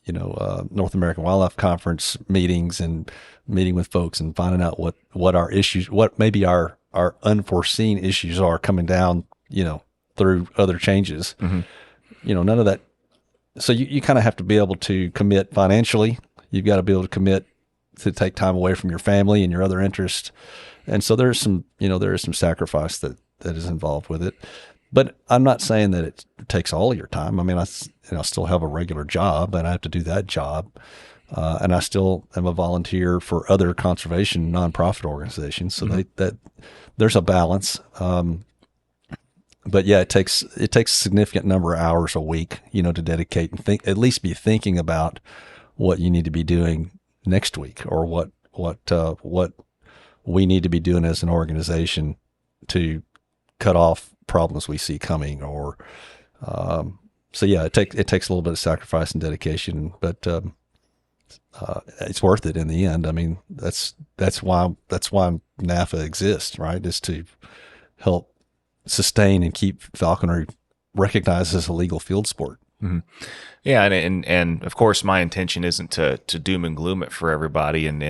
B: North American Wildlife Conference meetings and meeting with folks and finding out what our issues, what maybe our unforeseen issues are coming down, through other changes. None of that. So you kind of have to be able to commit financially. You've got to be able to commit to take time away from your family and your other interests. And so there is some sacrifice that is involved with it. But I'm not saying that it takes all of your time. I mean, I still have a regular job and I have to do that job. And I still am a volunteer for other conservation nonprofit organizations. So that there's a balance. But yeah, it takes a significant number of hours a week, to dedicate and at least be thinking about what you need to be doing next week, or what we need to be doing as an organization to cut off problems we see coming, or so yeah, it takes a little bit of sacrifice and dedication, but it's worth it in the end. I mean, that's why NAFA exists, right? Is to help sustain and keep falconry recognized as a legal field sport.
A: Mm-hmm. Yeah, and of course, my intention isn't to doom and gloom it for everybody and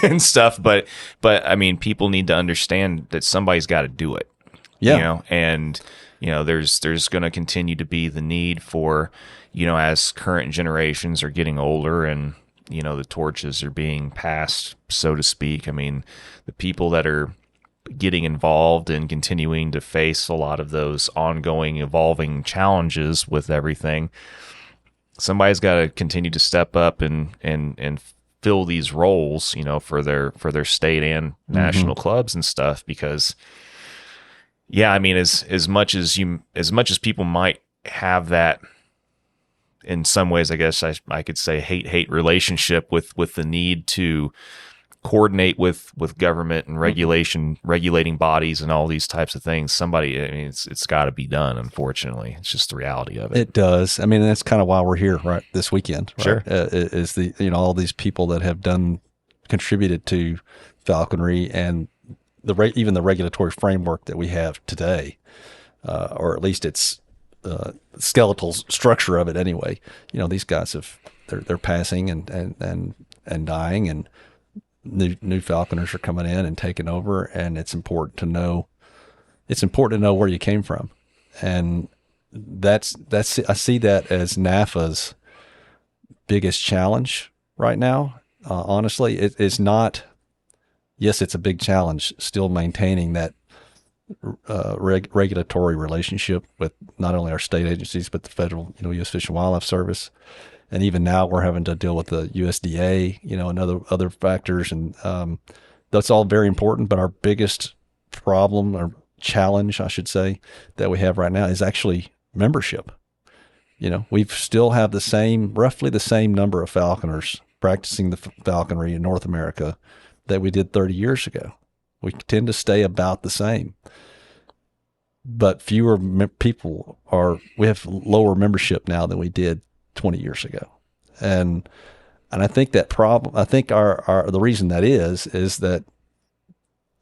A: and stuff, but I mean, people need to understand that somebody's got to do it.
B: Yeah,
A: there's going to continue to be the need for, as current generations are getting older and the torches are being passed, so to speak. I mean, the people that are getting involved and continuing to face a lot of those ongoing, evolving challenges with everything, somebody's got to continue to step up and fill these roles, for their state and national clubs and stuff. Because, yeah, I mean, as much as people might have that, in some ways, I guess I could say hate relationship with the need to coordinate with government and regulating bodies and all these types of things. It's got to be done. Unfortunately, it's just the reality of it.
B: It does. I mean, that's kind of why we're here right this weekend. Right?
A: Sure,
B: is the all these people that have contributed to falconry and even the regulatory framework that we have today, or at least its skeletal structure of it. Anyway, these guys they're passing and dying, and new falconers are coming in and taking over, and it's important to know where you came from. And that's I see that as NAFA's biggest challenge right now. Honestly, it is not. Yes, it's a big challenge still maintaining that regulatory relationship with not only our state agencies but the federal, U.S. Fish and Wildlife Service. And even now we're having to deal with the USDA, and other factors. And that's all very important. But our biggest problem, or challenge, I should say, that we have right now is actually membership. We still have roughly the same number of falconers practicing the falconry in North America that we did 30 years ago. We tend to stay about the same. But fewer people we have lower membership now than we did 20 years ago. And And I think that the reason that is that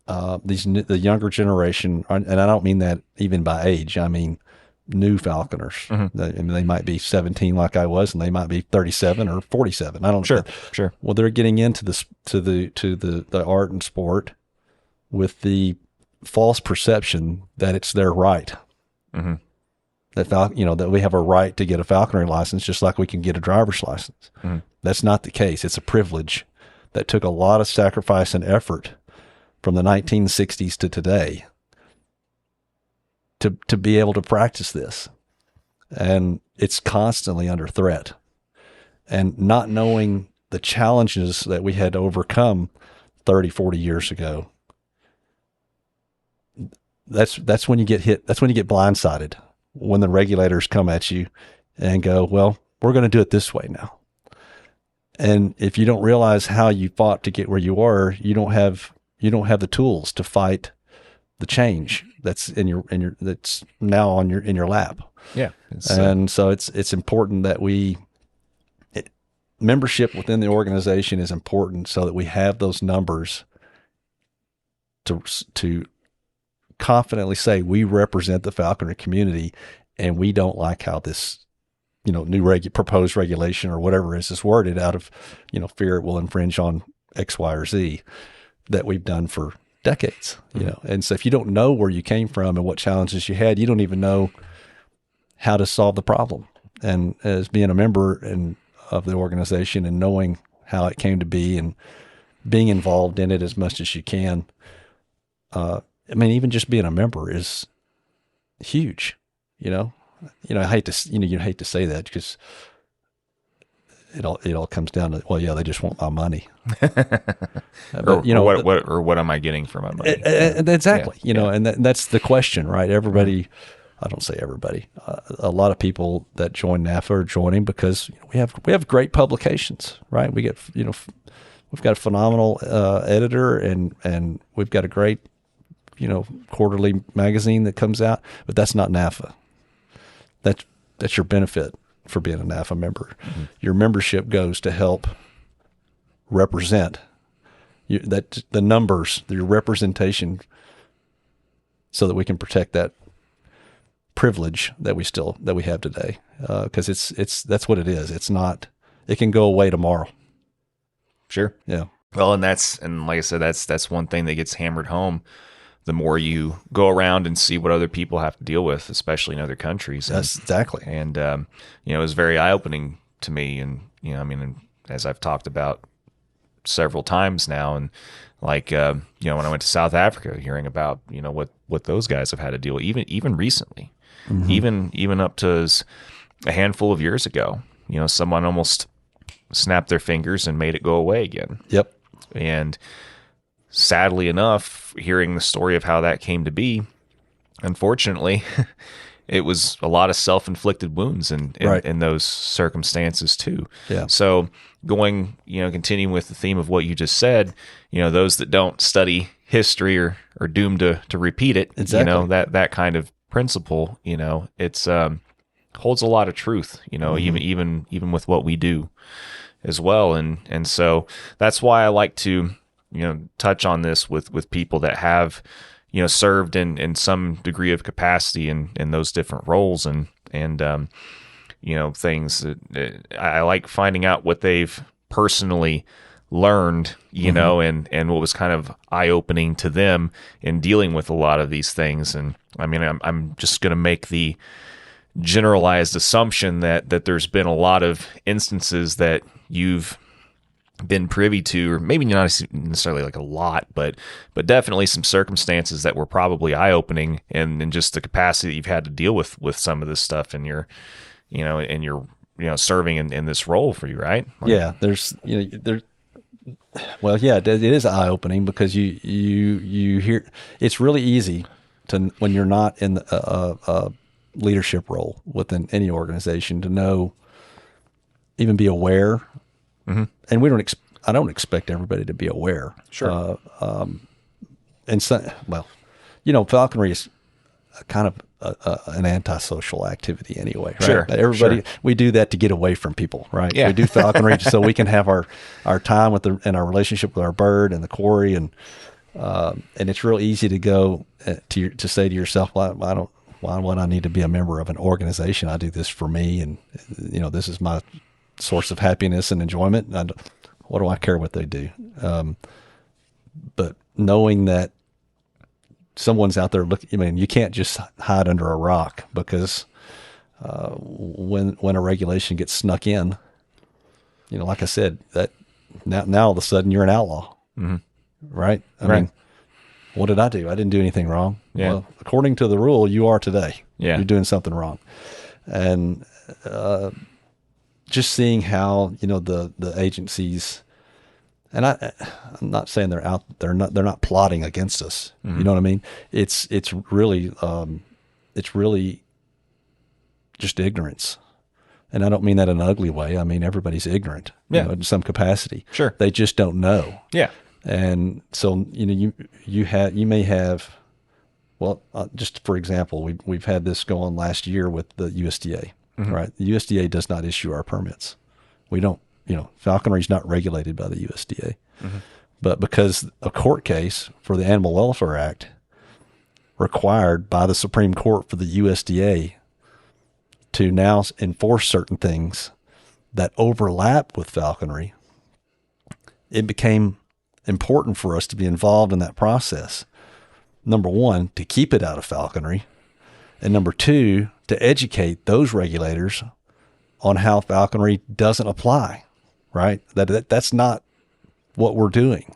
B: the younger generation, and I don't mean that even by age, I mean new Falconers. They might be 17 like I was, and they might be 37 or 47. I don't know.
A: Sure.
B: Well, they're getting into the art and sport with the false perception that it's their right. That we have a right to get a falconry license just like we can get a driver's license. That's not the case. It's a privilege that took a lot of sacrifice and effort from the 1960s to today to be able to practice this. And it's constantly under threat. And not knowing the challenges that we had to overcome 30, 40 years ago, that's when you get hit. That's when you get blindsided, when the regulators come at you and go, well, we're going to do it this way now. And if you don't realize how you fought to get where you are, you don't have the tools to fight the change that's that's now in your lap.
A: Yeah.
B: And so it's important that membership within the organization is important so that we have those numbers to confidently say we represent the falconry community, and we don't like how this, new proposed regulation or whatever is worded out of, fear it will infringe on X, Y, or Z that we've done for decades, And so if you don't know where you came from and what challenges you had, you don't even know how to solve the problem. And as being a member of the organization and knowing how it came to be and being involved in it as much as you can, even just being a member is huge, I hate to, you hate to say that because it all comes down to, well, yeah, they just want my money. But,
A: what am I getting for my money?
B: Exactly. And that's the question, right? Everybody, I don't say everybody, a lot of people that join NAFA are joining because we have great publications, right? We get, we've got a phenomenal editor and we've got a great, quarterly magazine that comes out, but that's not NAFA. That's your benefit for being a NAFA member. Your membership goes to help represent the numbers, your representation, so that we can protect that privilege that we have today. Because that's what it is. It's not. It can go away tomorrow.
A: Sure.
B: Yeah.
A: Well, and like I said, that's one thing that gets hammered home the more you go around and see what other people have to deal with, especially in other countries.
B: That's exactly.
A: And, it was very eye-opening to me. And, as I've talked about several times now, and like, when I went to South Africa, hearing about, what those guys have had to deal with, even recently, even up to a handful of years ago, someone almost snapped their fingers and made it go away again.
B: Yep.
A: And sadly enough, hearing the story of how that came to be, unfortunately, it was a lot of self-inflicted wounds in those circumstances too.
B: Yeah.
A: So continuing with the theme of what you just said, those that don't study history are doomed to repeat it.
B: Exactly.
A: That kind of principle, it's holds a lot of truth, even with what we do as well. And so that's why I like to touch on this with people that have, served in some degree of capacity in those different roles and things that I like finding out what they've personally learned, and what was kind of eye-opening to them in dealing with a lot of these things. And I'm just going to make the generalized assumption that there's been a lot of instances that you've been privy to, or maybe not necessarily like a lot, but definitely some circumstances that were probably eye-opening, and just the capacity that you've had to deal with some of this stuff in your serving in this role for you, right?
B: Yeah, well, yeah, it is eye-opening because you hear, it's really easy to, when you're not in a leadership role within any organization, to know, even be aware. And I don't expect everybody to be aware.
A: Sure.
B: And so, falconry is kind of an antisocial activity anyway. Right?
A: Sure.
B: Everybody, we do that to get away from people, right?
A: Yeah.
B: We do falconry so we can have our time and our relationship with our bird and the quarry, and it's real easy to go to say to yourself, well, why would I need to be a member of an organization? I do this for me, and this is my source of happiness and enjoyment. What do I care what they do? But knowing that someone's out there looking, you can't just hide under a rock, because when a regulation gets snuck in, like I said, that now all of a sudden you're an outlaw, right? I mean, what did I do? I didn't do anything wrong.
A: Yeah.
B: Well, according to the rule, you are today.
A: Yeah.
B: You're doing something wrong. And just seeing how, the agencies, and I'm not saying they're not plotting against us. You know what I mean? It's really just ignorance. And I don't mean that in an ugly way. I mean, everybody's ignorant, in some capacity.
A: Sure.
B: They just don't know.
A: Yeah.
B: And so, you may have, just for example, we've had this go on last year with the USDA, right? The USDA does not issue our permits. We don't, falconry is not regulated by the USDA, but because a court case for the Animal Welfare Act required by the Supreme Court for the USDA to now enforce certain things that overlap with falconry, it became important for us to be involved in that process. Number one, to keep it out of falconry, and number two, to educate those regulators on how falconry doesn't apply, right? That's not what we're doing.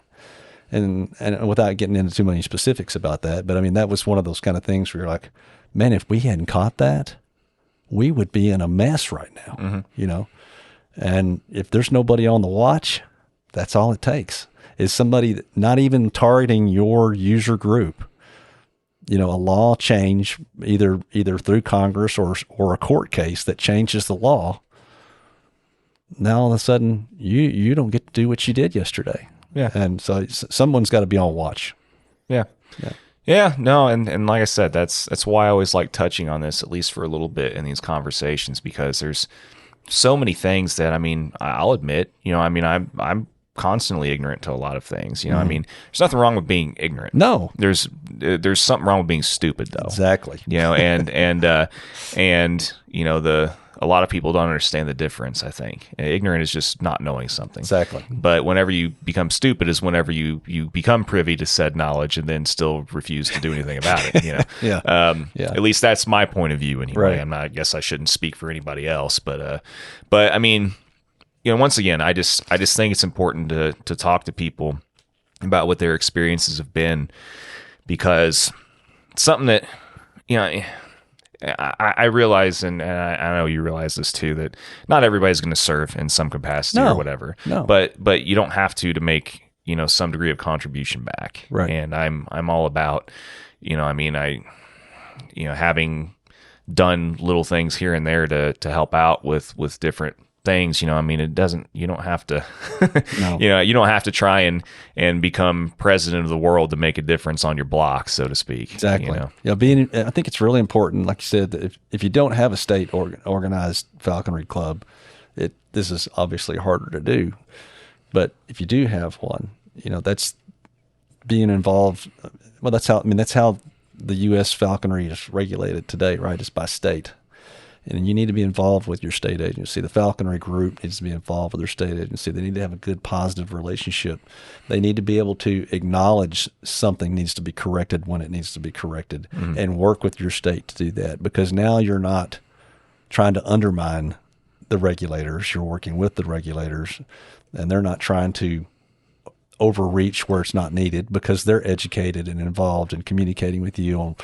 B: And without getting into too many specifics about that, but I mean, that was one of those kind of things where you're like, man, if we hadn't caught that, we would be in a mess right now, and if there's nobody on the watch, that's all it takes is somebody not even targeting your user group, a law change either through Congress or a court case that changes the law. Now all of a sudden you don't get to do what you did yesterday.
A: Yeah.
B: And so someone's got to be on watch.
A: Yeah.
B: Yeah.
A: Yeah, no, and like I said, that's why I always like touching on this, at least for a little bit in these conversations, because there's so many things that, I mean, I'll admit, I'm constantly ignorant to a lot of things. I mean, there's nothing wrong with being ignorant.
B: No.
A: There's something wrong with being stupid, though.
B: Exactly.
A: And a lot of people don't understand the difference, I think. Ignorant is just not knowing something.
B: Exactly.
A: But whenever you become stupid is whenever you become privy to said knowledge and then still refuse to do anything about it,
B: Yeah.
A: At least that's my point of view anyway.
B: Right.
A: I guess I shouldn't speak for anybody else, but I mean, once again, I just think it's important to talk to people about what their experiences have been, because it's something that, I realize, and I know you realize this too, that not everybody's going to serve in some capacity or whatever.
B: No.
A: But you don't have to make, some degree of contribution back.
B: Right.
A: And I'm all about, having done little things here and there to help out with different things, you don't have to,
B: No.
A: you don't have to try and become president of the world to make a difference on your block, so to speak.
B: Exactly. I think it's really important, like you said, that if you don't have a state organized falconry club, this is obviously harder to do. But if you do have one, that's being involved. Well, that's how the U.S. falconry is regulated today, right? It's by state. And you need to be involved with your state agency. The falconry group needs to be involved with their state agency. They need to have a good, positive relationship. They need to be able to acknowledge something needs to be corrected when it needs to be corrected, and work with your state to do that. Because now you're not trying to undermine the regulators. You're working with the regulators, and they're not trying to overreach where it's not needed, because they're educated and involved and communicating with you on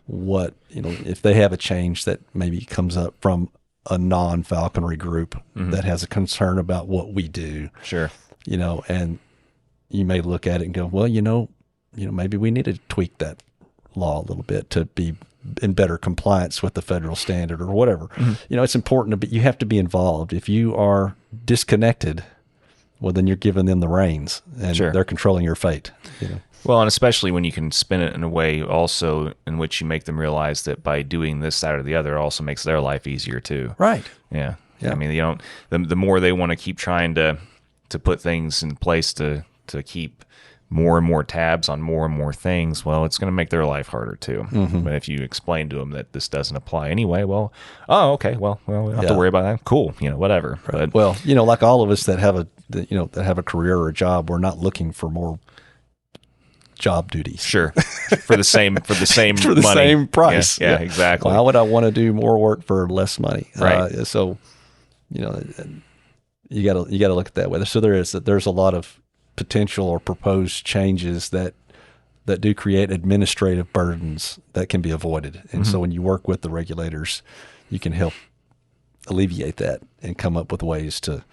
B: what, if they have a change that maybe comes up from a non-falconry group that has a concern about what we do.
A: Sure.
B: And you may look at it and go, well, maybe we need to tweak that law a little bit to be in better compliance with the federal standard or whatever. It's important you have to be involved. If you are disconnected, well, then you're giving them the reins, and
A: Sure.
B: they're controlling your fate.
A: Well, and especially when you can spin it in a way also in which you make them realize that by doing this, that, or the other, it also makes their life easier too.
B: Right.
A: Yeah.
B: Yeah.
A: I mean, you don't. The more they want to keep trying to put things in place to keep more and more tabs on more and more things, well, it's going to make their life harder too.
B: Mm-hmm.
A: But if you explain to them that this doesn't apply anyway, well, oh, okay, well, we don't have to
B: Yeah.
A: worry about that. Cool, whatever.
B: Right.
A: But
B: Well, like all of us that have a career or a job, we're not looking for more job duties.
A: sure, for the same
B: for the
A: money.
B: same price.
A: Yeah, exactly.
B: Why would I want to do more work for less money?
A: Right.
B: So, you gotta look at that way. So there's a lot of potential or proposed changes that do create administrative burdens that can be avoided. And so when you work with the regulators, you can help alleviate that and come up with ways to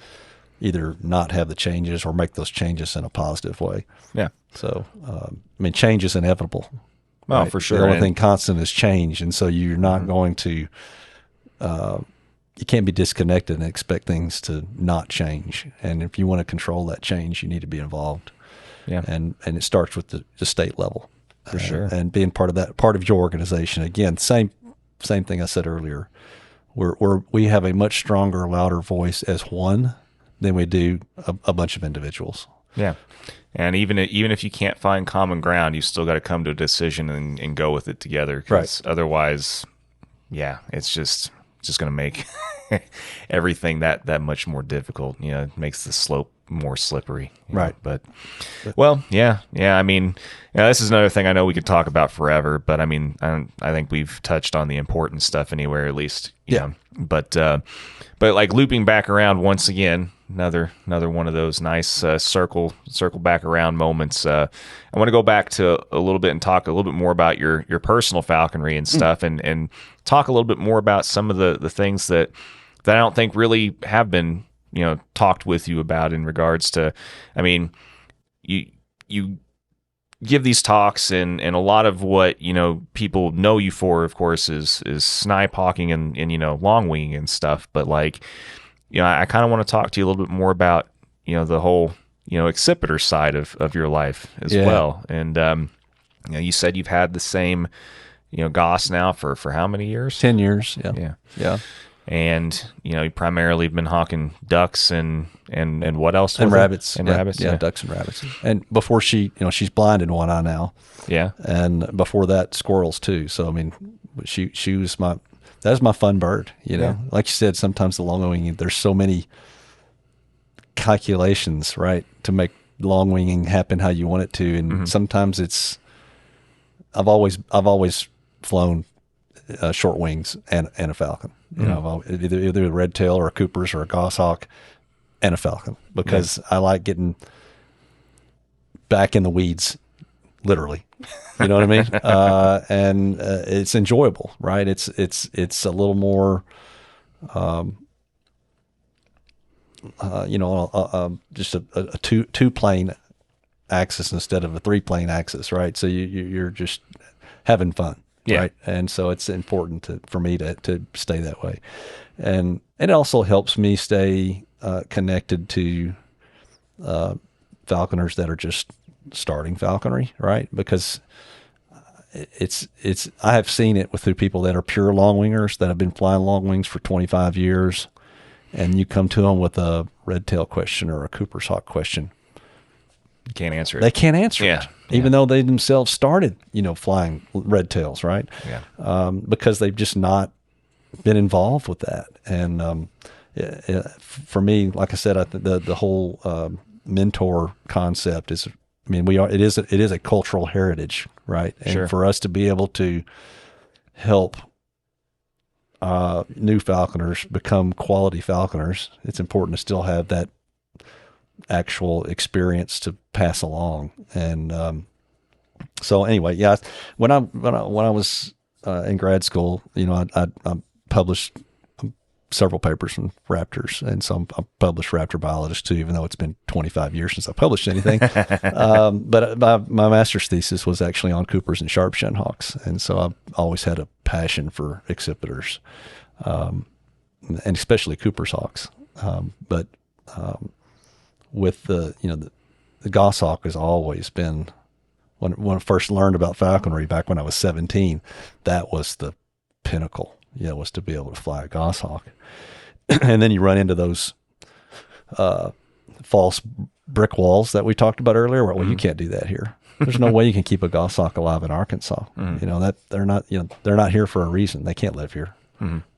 B: either not have the changes or make those changes in a positive way.
A: Yeah.
B: So, change is inevitable.
A: Well,
B: right?
A: for sure.
B: The only
A: And-
B: thing constant is change. And so you're not going to, you can't be disconnected and expect things to not change. And if you want to control that change, you need to be involved.
A: Yeah.
B: And it starts with the state level.
A: For sure.
B: And being part of your organization. Again, same thing I said earlier. We have a much stronger, louder voice as one than we do a bunch of individuals.
A: Yeah. And even if you can't find common ground, you still got to come to a decision and go with it together. 'Cause otherwise, yeah, it's just going to make everything that much more difficult. It makes the slope more slippery.
B: Right.
A: But well, yeah. I mean, this is another thing I know we could talk about forever, but I mean, I think we've touched on the important stuff anywhere, at least. You know. But like looping back around once again, another one of those nice circle back around moments. I want to go back to a little bit and talk a little bit more about your personal falconry and stuff, and talk a little bit more about some of the things that I don't think really have been talked with you about in regards to. I mean, you give these talks, and a lot of what people know you for, of course, is snipe hawking and long winging and stuff. But like, I kind of want to talk to you a little bit more about the whole accipiter side of your life as well. And you said you've had the same Goss now for how many years?
B: 10 years. Yeah.
A: And you primarily have been hawking ducks and what else?
B: And
A: was it?
B: rabbits.
A: And rabbits.
B: Yeah, ducks and rabbits. And before she's blind in one eye now.
A: Yeah.
B: And before that, squirrels too. So I mean, she was that's my fun bird.
A: Yeah.
B: Like you said, sometimes the long winging, there's so many calculations, right, to make long winging happen how you want it to, and sometimes I've always flown short wings and a falcon. Either a red tail or a Cooper's or a goshawk and a falcon, because I like getting back in the weeds, literally. You know what I mean? And it's enjoyable, right? It's a little more, just a two plane axis instead of a 3-plane axis, right? So you're just having fun.
A: Yeah.
B: Right. And so it's important for me to stay that way. And it also helps me stay connected to falconers that are just starting falconry, right? Because I have seen it through people that are pure long wingers that have been flying long wings for 25 years, and you come to them with a red tail question or a Cooper's hawk question.
A: You can't answer it.
B: They can't answer
A: Yeah.
B: it, even though they themselves started, flying red tails, right?
A: Yeah.
B: Because they've just not been involved with that. And for me, like I said, the whole mentor concept is, it is a cultural heritage, right? And
A: Sure.
B: for us to be able to help new falconers become quality falconers, it's important to still have that actual experience to pass along. And so anyway, yeah, when I was in grad school, I published several papers on raptors, and so I'm a published raptor biologist too, even though it's been 25 years since I published anything. But my master's thesis was actually on Coopers and sharp-shinned hawks, and so I've always had a passion for accipiters, and especially Cooper's hawks. But with the goshawk has always been when I first learned about falconry back when I was 17, that was the pinnacle, was to be able to fly a goshawk. And then you run into those false brick walls that we talked about earlier. Well, you can't do that here. There's no way you can keep a goshawk alive in Arkansas. That they're not here for a reason. They can't live here.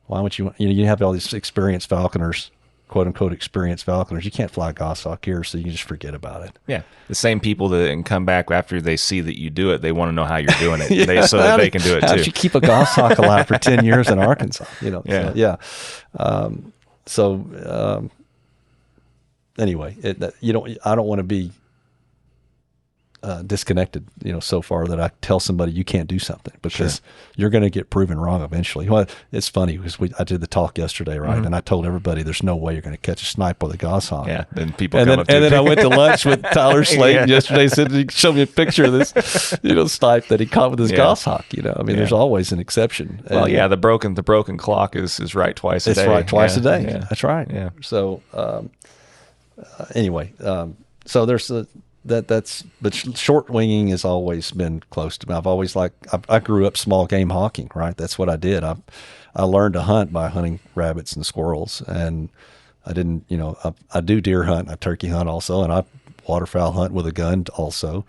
B: Why would you? You have all these experienced falconers, quote unquote experienced falconers. You can't fly a goshawk here, so you just forget about it.
A: Yeah, the same people that come back after they see that you do it, they want to know how you're doing it, so that they can do it too.
B: How did you keep a goshawk alive for 10 years in Arkansas?
A: Yeah.
B: Anyway, I don't want to be disconnected, so far that I tell somebody you can't do something, because you're going to get proven wrong eventually. Well, it's funny because I did the talk yesterday, right? And I told everybody there's no way you're going to catch a snipe with a goshawk.
A: Yeah, then people
B: and
A: come
B: then,
A: up to
B: and
A: you.
B: then I went to lunch with Tyler Slayton yesterday. Said he showed me a picture of this, snipe that he caught with his goshawk. There's always an exception.
A: Well, the broken clock is right twice a day.
B: It's right twice a day.
A: Yeah.
B: That's right.
A: Yeah.
B: So anyway, so there's but short winging has always been close to me. I've always I grew up small game hawking, right? That's what I did. I learned to hunt by hunting rabbits and squirrels, and I didn't, I do deer hunt, I turkey hunt also, and I waterfowl hunt with a gun also.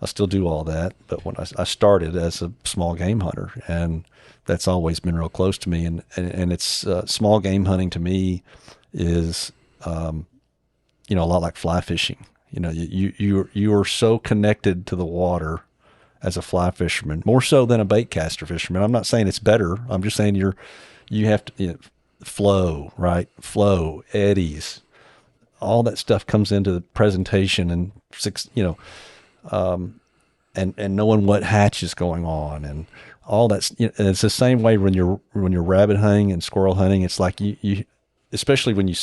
B: I still do all that, but when I started as a small game hunter, and that's always been real close to me. And it's small game hunting to me is, a lot like fly fishing. You are so connected to the water as a fly fisherman, more so than a bait caster fisherman. I'm not saying it's better. I'm just saying you have to flow, right? Flow, eddies, all that stuff comes into the presentation, and and knowing what hatch is going on and all that. And it's the same way when you're rabbit hunting and squirrel hunting. It's like you especially when you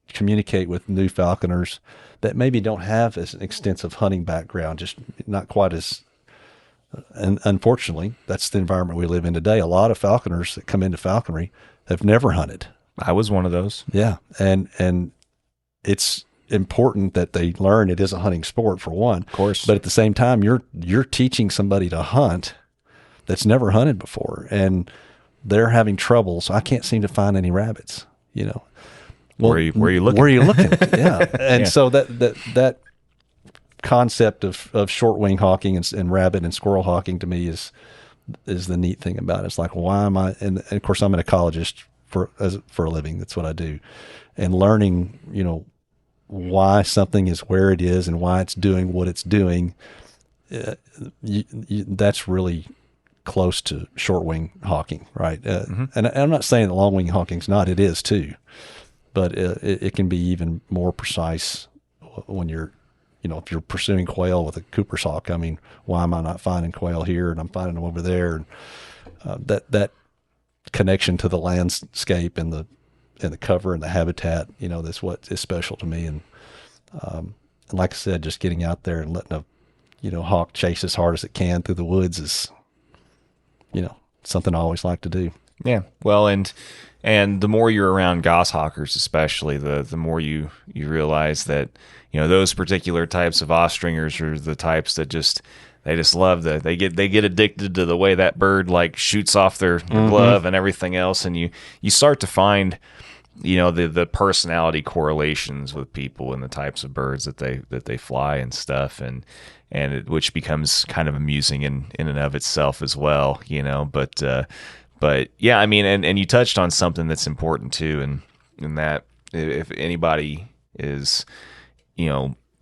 B: communicate with new falconers that maybe don't have as an extensive hunting background, just not quite as, and unfortunately, that's the environment we live in today. A lot of falconers that come into falconry have never hunted.
A: I was one of those.
B: Yeah. And it's important that they learn it is a hunting sport, for one.
A: Of course.
B: But at the same time, you're teaching somebody to hunt that's never hunted before, and they're having trouble. So I can't seem to find any rabbits, Well,
A: where are you looking?
B: Where are you looking? Yeah. And so that concept of short wing hawking and rabbit and squirrel hawking to me is the neat thing about it. It's like, why am I, and of course I'm an ecologist for a living. That's what I do. And learning, why something is where it is and why it's doing what it's doing. That's really close to short wing hawking, right? And I'm not saying that long wing hawking's not, it is too. But it can be even more precise when you're, if you're pursuing quail with a Cooper's hawk. I mean, why am I not finding quail here and I'm finding them over there? And that connection to the landscape and the cover and the habitat, that's what is special to me. And like I said, just getting out there and letting a hawk chase as hard as it can through the woods is, something I always like to do.
A: Yeah. Well, and the more you're around goshawkers, especially, the more you realize that, those particular types of ostringers are the types that they just love they get addicted to the way that bird shoots off their glove and everything else. And you start to find, the personality correlations with people and the types of birds that they fly and stuff. Which becomes kind of amusing in and of itself as well, But yeah, I mean, and you touched on something that's important too, and in that if anybody is,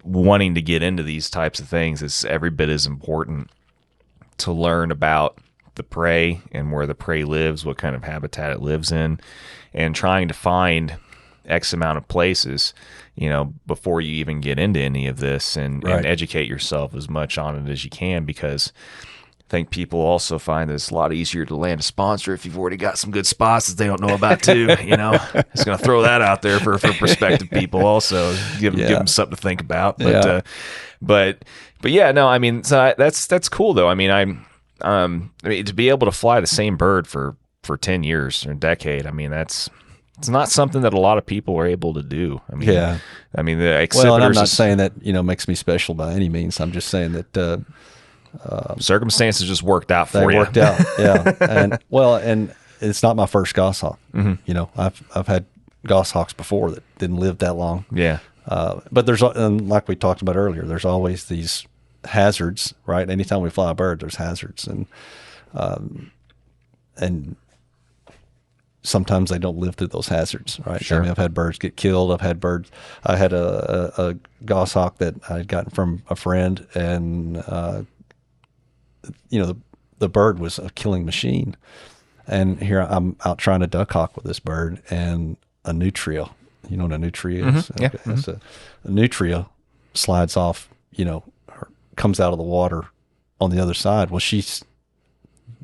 A: wanting to get into these types of things, it's every bit as important to learn about the prey and where the prey lives, what kind of habitat it lives in, and trying to find X amount of places, before you even get into any of this, and educate yourself as much on it as you can, because I think people also find that it's a lot easier to land a sponsor if you've already got some good spots that they don't know about too. Just going to throw that out there for prospective people also, give them something to think about. But yeah, no, I mean, so that's cool though. I mean, to be able to fly the same bird for 10 years or a decade, I mean, it's not something that a lot of people are able to do. I mean, I mean, the accipiters.
B: Well, and I'm not saying that, makes me special by any means. I'm just saying that,
A: Circumstances just worked out for
B: They
A: you.
B: worked out, yeah. And it's not my first goshawk. You know, I've had goshawks before that didn't live that long.
A: Yeah.
B: But and like we talked about earlier, there's always these hazards, right? Anytime we fly a bird, there's hazards, and sometimes they don't live through those hazards, right?
A: Sure.
B: I mean, I've had birds get killed. I had a goshawk that I had gotten from a friend, and you know, the bird was a killing machine. And here I'm out trying to duck hawk with this bird, and a nutria. You know what a nutria is?
A: Yeah.
B: Okay. So a nutria slides off, you know, or comes out of the water on the other side. Well,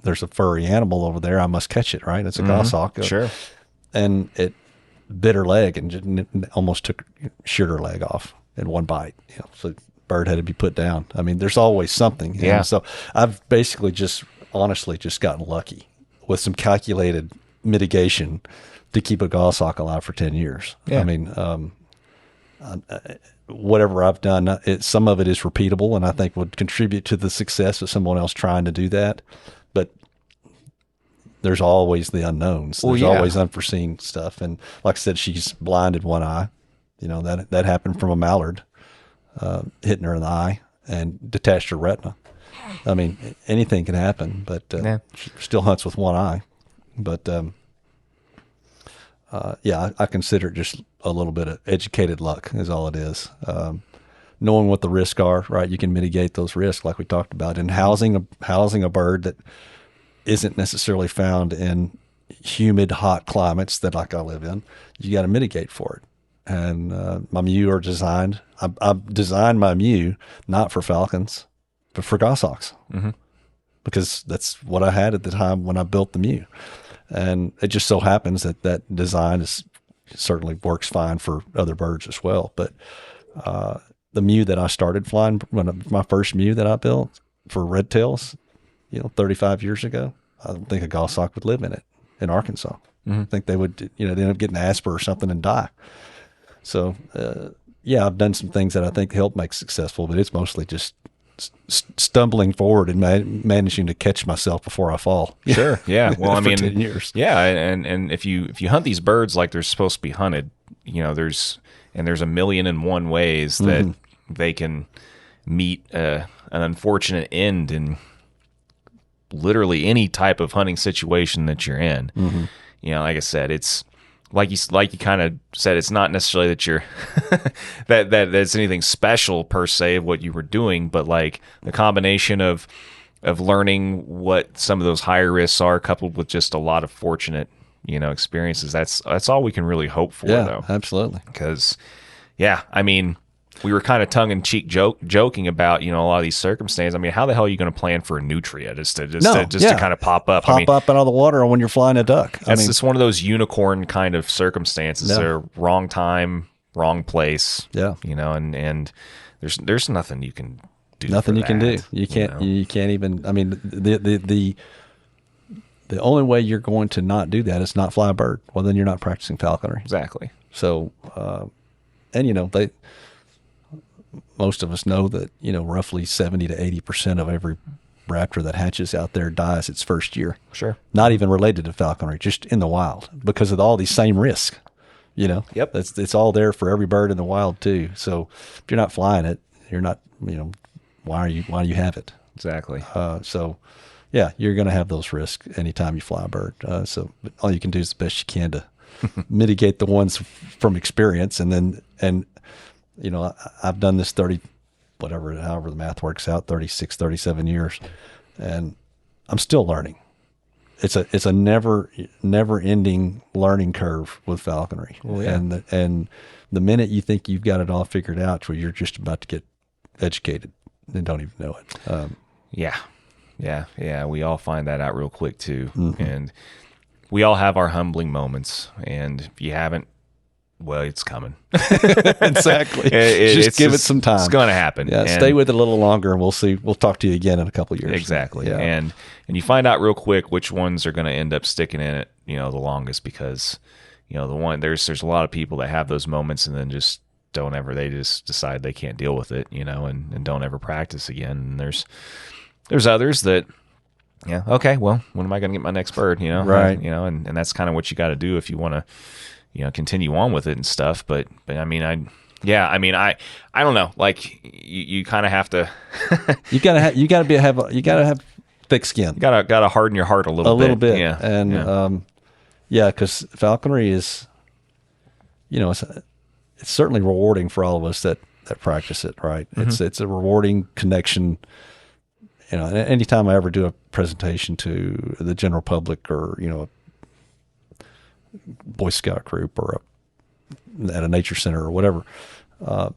B: there's a furry animal over there. I must catch it, right? It's a goshawk.
A: Sure.
B: And it bit her leg and just almost sheared her leg off in one bite. You know, so the bird had to be put down. I mean, there's always something.
A: Yeah.
B: So I've basically honestly gotten lucky with some calculated mitigation to keep a goshawk alive for 10 years.
A: Yeah.
B: I mean, whatever I've done, some of it is repeatable, and I think would contribute to the success of someone else trying to do that. But there's always the unknowns. There's always unforeseen stuff. And like I said, she's blind in one eye. You know, that happened from a mallard hitting her in the eye and detached her retina. I mean, anything can happen, but she still hunts with one eye. But I consider it just a little bit of educated luck is all it is. Knowing what the risks are, right? You can mitigate those risks like we talked about. And housing a bird that isn't necessarily found in humid, hot climates that like I live in, you got to mitigate for it. And my mew are designed. I've designed my mew not for falcons, but for goshawks, because that's what I had at the time when I built the mew. And it just so happens that design certainly works fine for other birds as well. But the mew that I started flying, my first mew that I built for red tails, 35 years ago, I don't think a goshawk would live in it in Arkansas. I think they would, they end up getting asper or something and die. So, I've done some things that I think help make successful, but it's mostly just stumbling forward and managing to catch myself before I fall.
A: Sure. Yeah. Well, I mean,
B: 10 years.
A: Yeah. And if you hunt these birds like they're supposed to be hunted, there's a million and one ways that they can meet an unfortunate end in literally any type of hunting situation that you're in. Like I said, it's like you kind of said, it's not necessarily that you're that's anything special per se of what you were doing, but like the combination of learning what some of those higher risks are, coupled with just a lot of fortunate experiences. That's all we can really hope for, though.
B: Absolutely.
A: Because I mean, we were kind of tongue-in-cheek joking about a lot of these circumstances. I mean, how the hell are you going to plan for a nutria just to kind of pop up?
B: Up out of the water when you're flying a duck.
A: It's one of those unicorn kind of circumstances. They're wrong time, wrong place.
B: Yeah.
A: And there's nothing you can do.
B: Nothing you can do. You can't. You can't even. I mean, the only way you're going to not do that is not fly a bird. Well, then you're not practicing falconry.
A: Exactly.
B: So, most of us know that, roughly 70 to 80% of every raptor that hatches out there dies its first year.
A: Sure.
B: Not even related to falconry, just in the wild because of all these same risks.
A: Yep.
B: It's all there for every bird in the wild too. So if you're not flying it, you're not, why do you have it?
A: Exactly.
B: You're going to have those risks anytime you fly a bird. So all you can do is the best you can to mitigate the ones from experience. And I've done this however the math works out, 36, 37 years, and I'm still learning. It's a never ending learning curve with falconry.
A: Well, yeah.
B: And the minute you think you've got it all figured out, where you're just about to get educated and don't even know it.
A: Yeah. We all find that out real quick too. And we all have our humbling moments, and if you haven't, well, it's coming.
B: Exactly. Just give it some time.
A: It's going to happen.
B: Yeah, stay with it a little longer, and we'll see. We'll talk to you again in a couple of years.
A: Exactly.
B: Yeah.
A: And you find out real quick which ones are going to end up sticking in it, the longest, because there's a lot of people that have those moments and then just they just decide they can't deal with it, and don't ever practice again. And there's there's others that, yeah, okay, well, when am I going to get my next bird?
B: Right.
A: And that's kind of what you got to do if you want to, continue on with it and stuff. But I mean, I don't know. Like you kind of have to.
B: you gotta have thick skin.
A: You gotta harden your heart a little bit.
B: Yeah, and because falconry is, it's certainly rewarding for all of us that practice it. Right. Mm-hmm. It's a rewarding connection. Anytime I ever do a presentation to the general public or, a Boy Scout group or at a nature center or whatever, I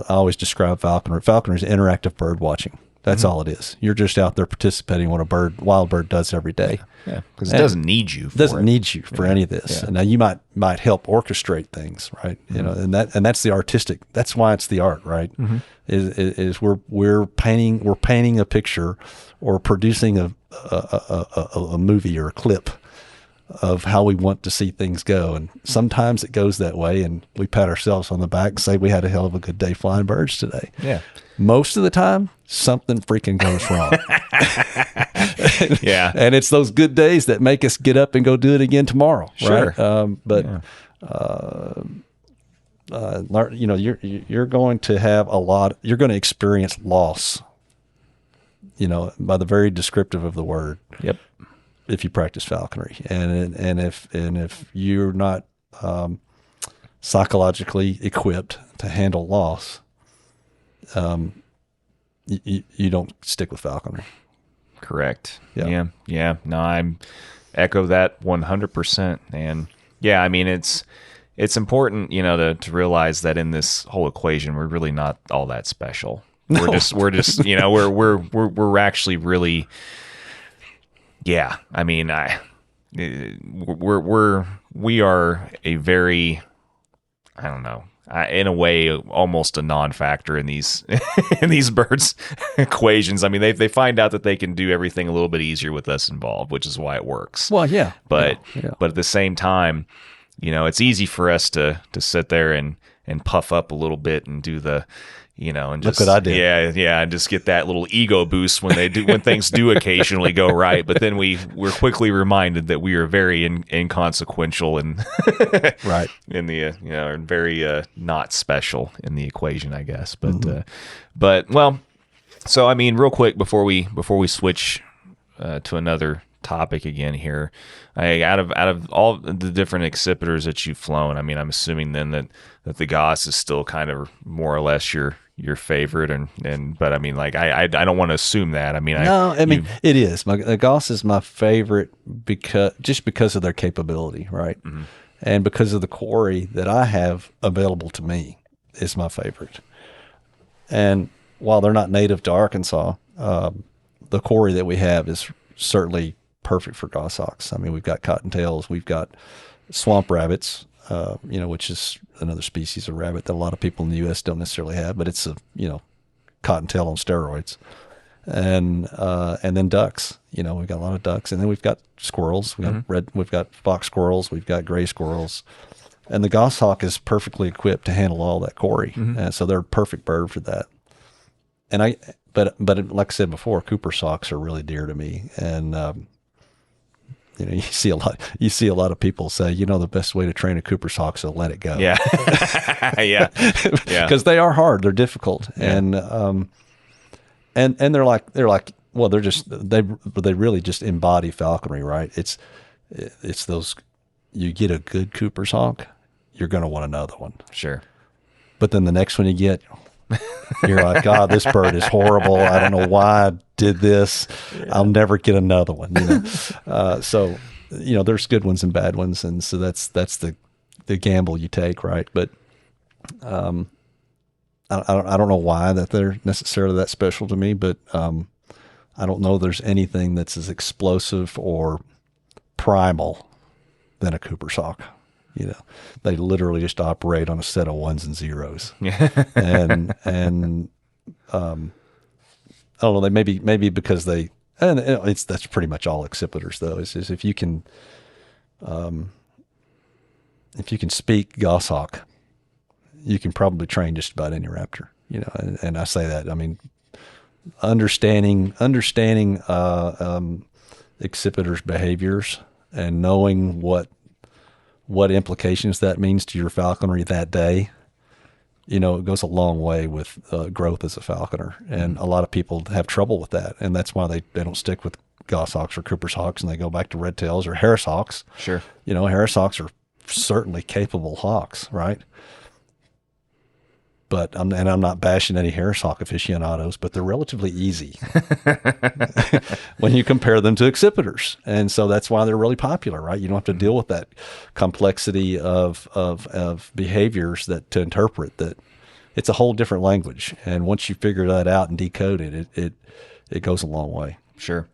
B: always describe falconry. Falconry is interactive bird watching. That's all it is. You're just out there participating in what a wild bird does every day.
A: Yeah, because it doesn't need you.
B: Need you for any of this. Yeah. And now you might help orchestrate things, right? Mm-hmm. And that's the artistic. That's why it's the art, right? Mm-hmm. Is we're painting a picture or producing a movie or a clip of how we want to see things go. And sometimes it goes that way, and we pat ourselves on the back and say we had a hell of a good day flying birds today.
A: Yeah.
B: Most of the time, something freaking goes wrong.
A: Yeah.
B: And it's those good days that make us get up and go do it again tomorrow.
A: Sure.
B: Right? You're going to have you're going to experience loss, by the very descriptive of the word.
A: Yep.
B: If you practice falconry, and if you're not psychologically equipped to handle loss, you don't stick with falconry.
A: Correct.
B: Yeah.
A: Yeah. No, I echo that 100%. And yeah, I mean, it's important, to realize that in this whole equation, we're really not all that special. No. We're just, we're actually really, yeah. I mean, we are a very, I don't know, in a way, almost a non-factor in these in these birds' equations. I mean, they find out that they can do everything a little bit easier with us involved, which is why it works.
B: Well, yeah,
A: but at the same time, it's easy for us to sit there and puff up a little bit and do the, and just
B: look what I did.
A: Yeah, and just get that little ego boost when things do occasionally go right. But then we're quickly reminded that we are very inconsequential and
B: right
A: in the and very not special in the equation, I guess. But well, so I mean, real quick before we switch to another topic again here, out of all the different accipiters that you've flown, I mean, I'm assuming then that the Goss is still kind of more or less your favorite, but I mean, like I don't want to assume that. I mean,
B: it is. The Goss is my favorite because of their capability, right? Mm-hmm. And because of the quarry that I have available to me is my favorite. And while they're not native to Arkansas, the quarry that we have is certainly perfect for goshawks. I mean, we've got cottontails, we've got swamp rabbits, which is another species of rabbit that a lot of people in the U.S. don't necessarily have, but it's a, cottontail on steroids. And then ducks, we've got a lot of ducks, and then we've got squirrels, we've got fox squirrels, we've got gray squirrels, and the goshawk is perfectly equipped to handle all that quarry. Mm-hmm. And so they're a perfect bird for that. And but like I said before, Cooper socks are really dear to me. And, you see a lot of people say, the best way to train a Cooper hawk is to let it go.
A: Yeah. Yeah.
B: Because they are hard. They're difficult. Yeah. And they're like, well, they really just embody falconry, right? It's those, you get a good Cooper hawk, you're going to want another one.
A: Sure.
B: But then the next one you get, you're like, God, this bird is horrible. I don't know why I did this. Yeah. I'll never get another one. So there's good ones and bad ones, and so that's the gamble you take, right? But I don't know why that they're necessarily that special to me, but I don't know there's anything that's as explosive or primal than a Cooper hawk. They literally just operate on a set of ones and zeros. and I don't know, they maybe because that's pretty much all accipiters though, is if you can speak goshawk, you can probably train just about any raptor, and I say that, I mean, understanding accipiters' behaviors and knowing what implications that means to your falconry that day, it goes a long way with growth as a falconer. And a lot of people have trouble with that, and that's why they don't stick with goshawks or Cooper's hawks, and they go back to red tails or Harris hawks.
A: Sure.
B: Harris hawks are certainly capable hawks, right? But I'm not bashing any Harris hawk aficionados, but they're relatively easy when you compare them to accipiters. And so that's why they're really popular, right? You don't have to deal with that complexity of behaviors to interpret that. It's a whole different language. And once you figure that out and decode it, it goes a long way.
A: Sure.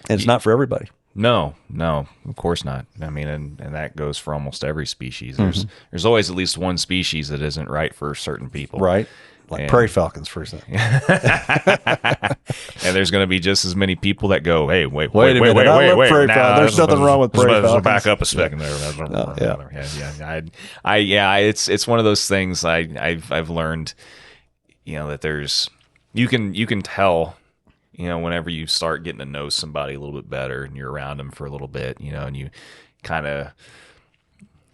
B: And it's not for everybody.
A: No, of course not. I mean, and that goes for almost every species. There's always at least one species that isn't right for certain people.
B: Right. Like prairie falcons, for example.
A: And there's going to be just as many people that go, hey, wait
B: a minute. There's nothing wrong with prairie falcons.
A: Back up a second there. It's one of those things I've learned, that you can tell, whenever you start getting to know somebody a little bit better and you're around them for a little bit, and you kind of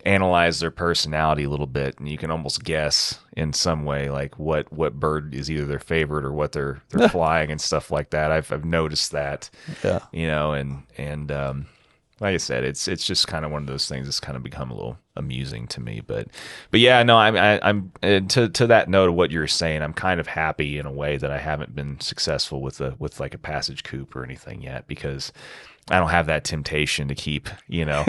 A: analyze their personality a little bit, and you can almost guess in some way like what bird is either their favorite or what they're flying and stuff like that. I've noticed that, and like I said, it's just kind of one of those things that's kind of become a little amusing to me. But yeah, no, I'm to that note of what you're saying, I'm kind of happy in a way that I haven't been successful with like a passage coop or anything yet, because I don't have that temptation to keep, wanting to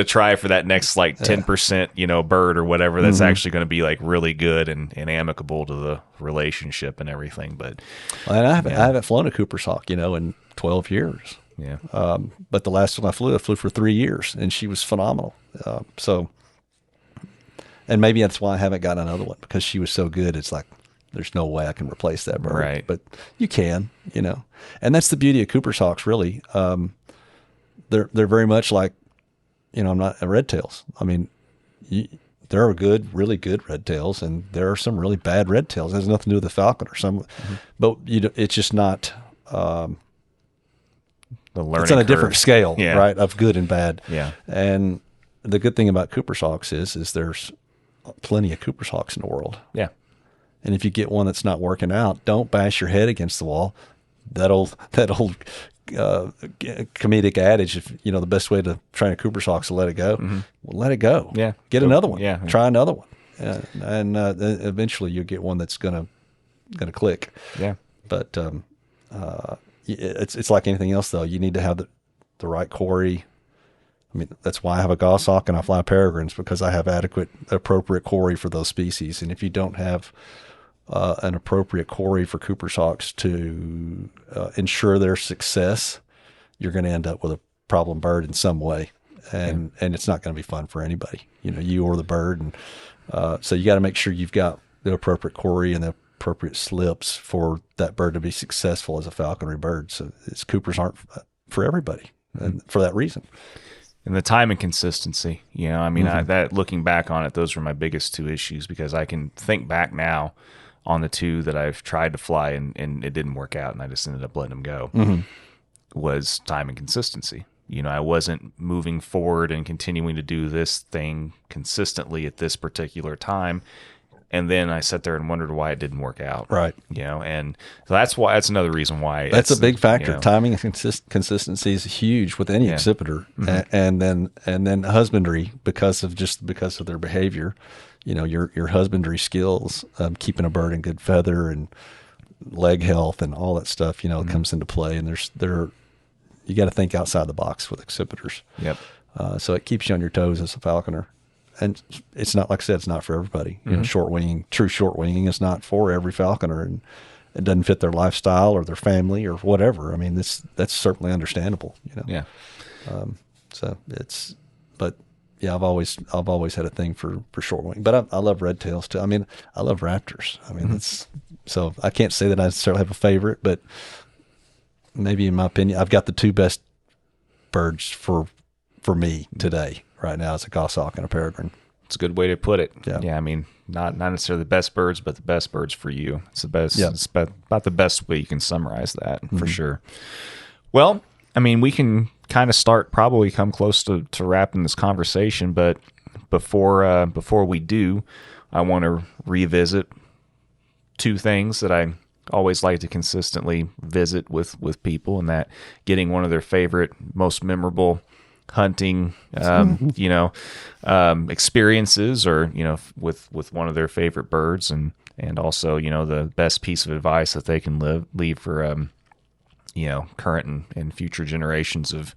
A: try for that next like 10%, bird or whatever that's actually going to be like really good and amicable to the relationship and everything. But
B: and I haven't flown a Cooper's hawk, in 12 years.
A: Yeah.
B: But the last one I flew for 3 years, and she was phenomenal. And maybe that's why I haven't got another one, because she was so good. It's like, there's no way I can replace that bird.
A: Right.
B: But you can, and that's the beauty of Cooper's hawks, really. They're very much like, I'm not a red tails. I mean, there are really good red tails, and there are some really bad red tails. It has nothing to do with the falcon or some, but it's just not,
A: the learning
B: it's on a
A: curve.
B: Different scale, right, of good and bad.
A: Yeah.
B: And the good thing about Cooper's hawks is there's plenty of Cooper's hawks in the world.
A: Yeah.
B: And if you get one that's not working out, don't bash your head against the wall. That old comedic adage, if the best way to train a Cooper's hawk is to let it go. Well, let it go.
A: Yeah.
B: Get another one.
A: Yeah.
B: Try another one, and eventually you'll get one that's gonna click.
A: Yeah.
B: But it's like anything else, though. You need to have the right quarry. I mean, that's why I have a goshawk and I fly peregrines, because I have appropriate quarry for those species. And if you don't have an appropriate quarry for Cooper's hawks to ensure their success, you're going to end up with a problem bird in some way, and it's not going to be fun for anybody, you or the bird. And so you got to make sure you've got the appropriate quarry and the appropriate slips for that bird to be successful as a falconry bird. So Coopers aren't for everybody, and for that reason.
A: And the time and consistency, that looking back on it, those were my biggest two issues, because I can think back now on the two that I've tried to fly and it didn't work out, and I just ended up letting them go, was time and consistency. I wasn't moving forward and continuing to do this thing consistently at this particular time. And then I sat there and wondered why it didn't work out. Right. And so that's another reason why.
B: That's a big factor. Timing and consistency is huge with any accipiter. And then husbandry, because of their behavior, your husbandry skills, keeping a bird in good feather and leg health and all that stuff, comes into play. And you got to think outside the box with accipiters. Yep. So it keeps you on your toes as a falconer. And it's not, like I said, it's not for everybody. True short winging is not for every falconer, and it doesn't fit their lifestyle or their family or whatever. I mean, that's certainly understandable. Yeah. But yeah, I've always had a thing for short wing. But I love red tails too. I mean, I love raptors. I mean, so I can't say that I necessarily have a favorite, but maybe in my opinion, I've got the two best birds for me today. Right now, it's a goshawk and a peregrine.
A: It's a good way to put it.
B: Yeah.
A: I mean, not necessarily the best birds, but the best birds for you. It's the best.
B: Yeah.
A: It's about the best way you can summarize that for sure. Well, I mean, we can kind of probably come close to wrapping this conversation, but before we do, I want to revisit two things that I always like to consistently visit with people, and that getting one of their favorite, most memorable hunting, experiences, or, with one of their favorite birds, and also, the best piece of advice that they can leave for, current and future generations of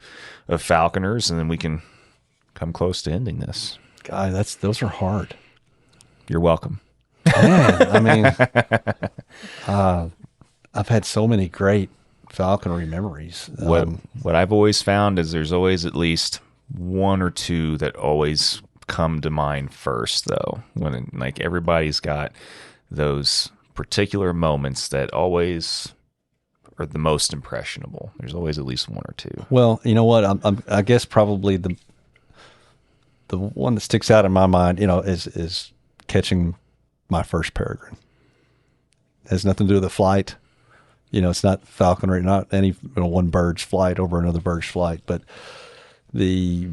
A: falconers. And then we can come close to ending this.
B: Guy, those are hard.
A: You're welcome.
B: Man, I mean, I've had so many great falconry memories.
A: What I've always found is there's always at least one or two that always come to mind first, though. When like everybody's got those particular moments that always are the most impressionable. There's always at least one or two.
B: Well, you know what? I guess probably the one that sticks out in my mind, is catching my first peregrine. It has nothing to do with the flight. It's not falconry, not any one bird's flight over another bird's flight, but I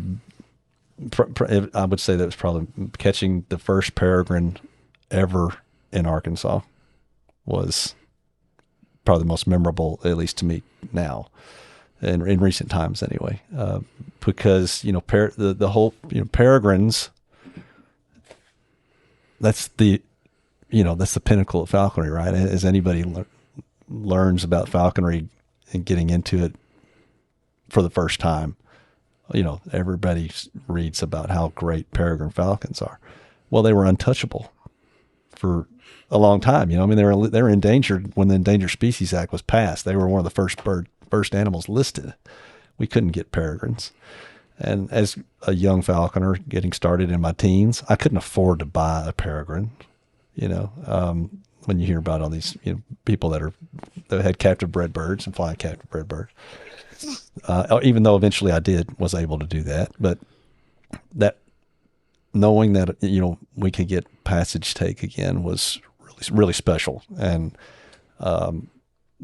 B: would say that was probably catching the first peregrine ever in Arkansas was probably the most memorable, at least to me now, in recent times anyway, because the whole peregrines. That's the pinnacle of falconry, right? As anybody learns about falconry and getting into it for the first time, everybody reads about how great peregrine falcons are. Well, they were untouchable for a long time. I mean, they were endangered when the Endangered Species Act was passed. They were one of the first animals listed. We couldn't get peregrines. And as a young falconer getting started in my teens, I couldn't afford to buy a peregrine. When you hear about all these people that had captive bred birds and flying captive bred birds, even though eventually I was able to do that, but that knowing that we could get passage take again was really, really special. And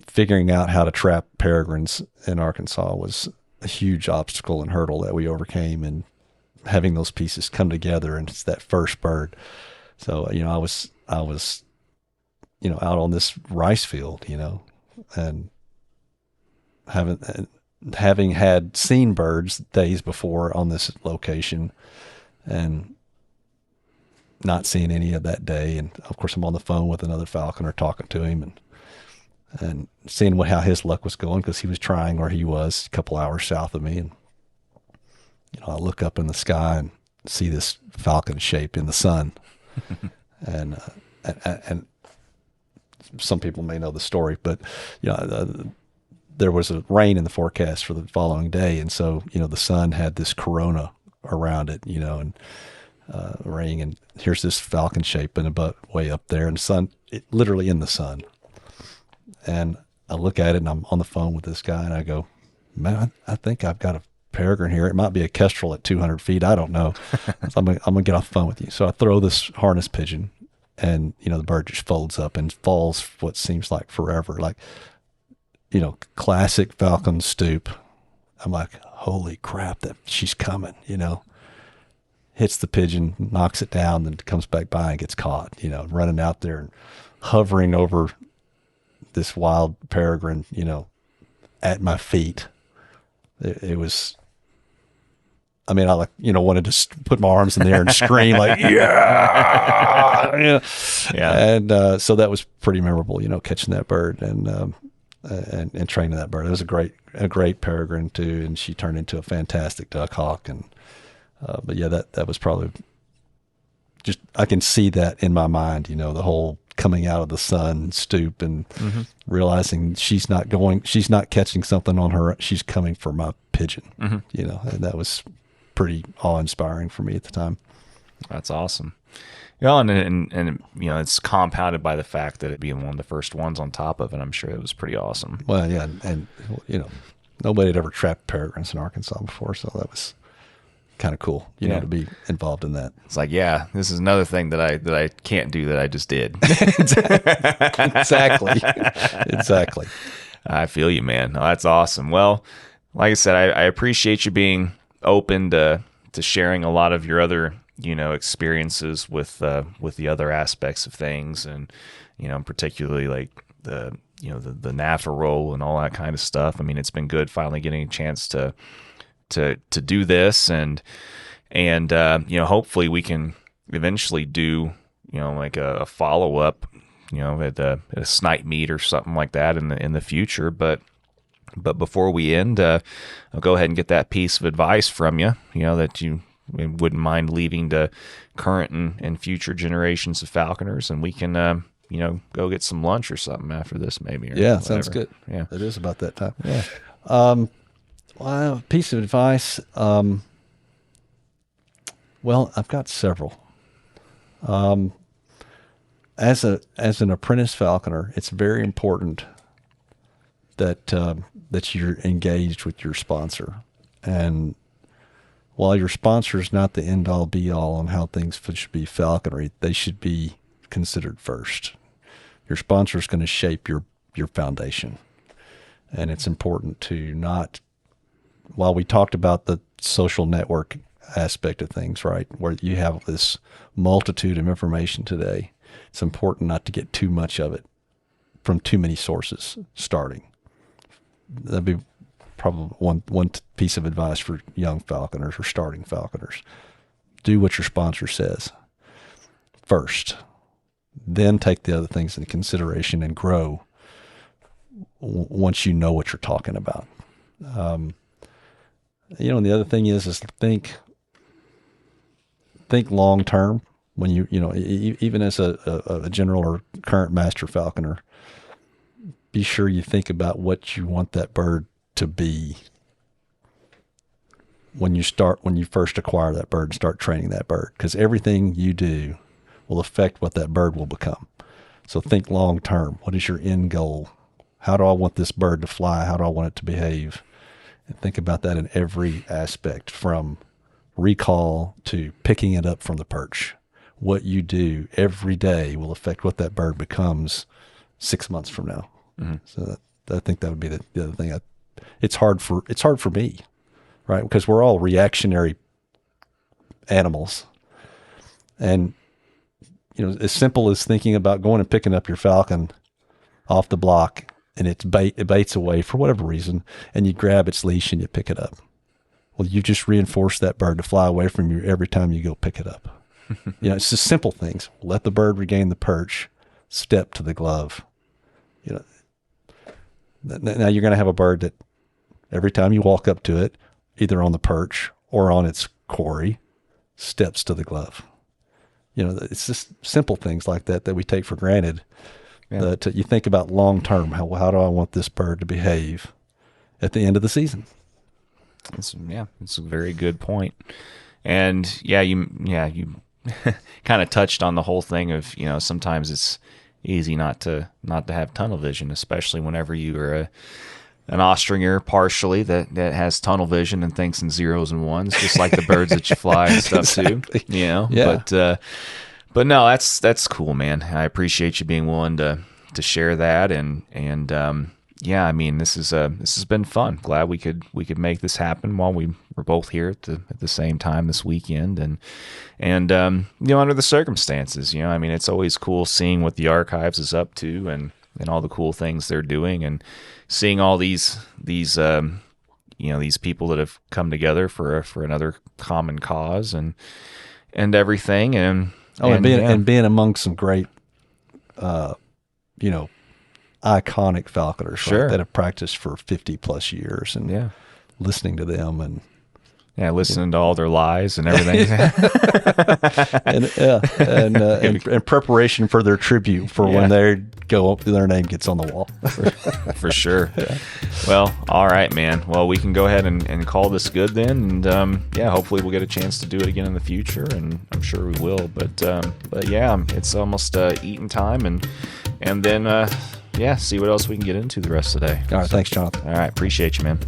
B: figuring out how to trap peregrines in Arkansas was a huge obstacle and hurdle that we overcame, and having those pieces come together, and it's that first bird. So, I was out on this rice field, and having had seen birds days before on this location and not seeing any of that day. And of course I'm on the phone with another falconer talking to him and seeing how his luck was going, because he was trying where he was a couple hours south of me. And, I look up in the sky and see this falcon shape in the sun. and some people may know the story, but, there was a rain in the forecast for the following day. And so, the sun had this corona around it, and rain, and here's this falcon shape way up there, and the sun, literally in the sun. And I look at it, and I'm on the phone with this guy, and I go, man, I think I've got a peregrine here. It might be a kestrel at 200 feet. I don't know. So I'm going to get off the phone with you. So I throw this harness pigeon, and, the bird just folds up and falls what seems like forever. Like, classic falcon stoop. I'm like, holy crap, that she's coming, hits the pigeon, knocks it down, then comes back by and gets caught, running out there and hovering over this wild peregrine, at my feet. It was, I mean, I wanted to put my arms in the air and scream like, yeah. And so that was pretty memorable, catching that bird and training that bird. It was a great peregrine too, and she turned into a fantastic duck hawk. And but yeah, that was probably just, I can see that in my mind, the whole coming out of the sun stoop and realizing she's not catching something on her, she's coming for my pigeon. And that was pretty awe-inspiring for me at the time.
A: That's awesome. And it's compounded by the fact that it being one of the first ones on top of it. I'm sure it was pretty awesome.
B: Well, yeah, and nobody had ever trapped peregrines in Arkansas before, so that was kind of cool, you know, to be involved in that.
A: It's like, yeah, this is another thing that I can't do that I just did.
B: Exactly.
A: I feel you, man. Oh, that's awesome. Well, like I said, I appreciate you being open to sharing a lot of your other, you know, experiences with the other aspects of things, and, you know, particularly like the NAFA role and all that kind of stuff. I mean, it's been good finally getting a chance to do this, and you know, hopefully we can eventually do, you know, like a follow up, you know, at a snipe meet or something like that in the future. But before we end, I'll go ahead and get that piece of advice from you, you know, that you wouldn't mind leaving to current and future generations of falconers, and we can, you know, go get some lunch or something after this, maybe. Or whatever.
B: Sounds good.
A: Yeah,
B: it is about that time.
A: Yeah.
B: Well, piece of advice. Well, I've got several. As an apprentice falconer, it's very important that you're engaged with your sponsor. And while your sponsor is not the end all be all on how things should be falconry, they should be considered first. Your sponsor is going to shape your foundation. And it's important to not, while we talked about the social network aspect of things, right, where you have this multitude of information today, it's important not to get too much of it from too many sources starting. That'd be probably one piece of advice for young falconers or starting falconers. Do what your sponsor says first, then take the other things into consideration and grow once you know what you're talking about. You know, and the other thing is think long term when you know, even as a general or current master falconer, be sure you think about what you want that bird to be when you first acquire that bird and start training that bird, because everything you do will affect what that bird will become. So think long term. What is your end goal? How do I want this bird to fly? How do I want it to behave? And think about that in every aspect, from recall to picking it up from the perch. What you do every day will affect what that bird becomes 6 months from now. Mm-hmm. So I think that would be the other thing. It's hard for me, right? Because we're all reactionary animals. And, you know, as simple as thinking about going and picking up your falcon off the block, and it baits away for whatever reason, and you grab its leash and you pick it up. Well, you just reinforce that bird to fly away from you every time you go pick it up. You know, it's just simple things. Let the bird regain the perch, step to the glove. You know, now you're going to have a bird that every time you walk up to it, either on the perch or on its quarry, steps to the glove. You know, it's just simple things like that we take for granted. Yeah. That you think about long term. How do I want this bird to behave at the end of the season?
A: It's a very good point. And you kind of touched on the whole thing of, you know, sometimes it's easy not to have tunnel vision, especially whenever you are an Austringer partially that has tunnel vision and thinks in zeros and ones, just like the birds that you fly and stuff exactly. Too. You know, yeah. But no, that's cool, man. I appreciate you being willing to share that, and yeah, I mean, this has been fun. Glad we could make this happen while we were both here at the same time this weekend, and you know, under the circumstances, you know, I mean, it's always cool seeing what the Archives is up to and all the cool things they're doing, and seeing all these you know, these people that have come together for another common cause and everything, and being among some great
B: you know, iconic falconers,
A: sure,
B: right, that have practiced for 50 plus years, and listening to them and
A: listening to all their lies and everything,
B: and preparation for their tribute for when they go up, their name gets on the wall.
A: For sure. Yeah. Well, all right, man. Well, we can go ahead and call this good then, and hopefully we'll get a chance to do it again in the future, and I'm sure we will. But yeah, it's almost eating time, and then see what else we can get into the rest of the day.
B: All right, thanks, Jonathan.
A: All right, appreciate you, man.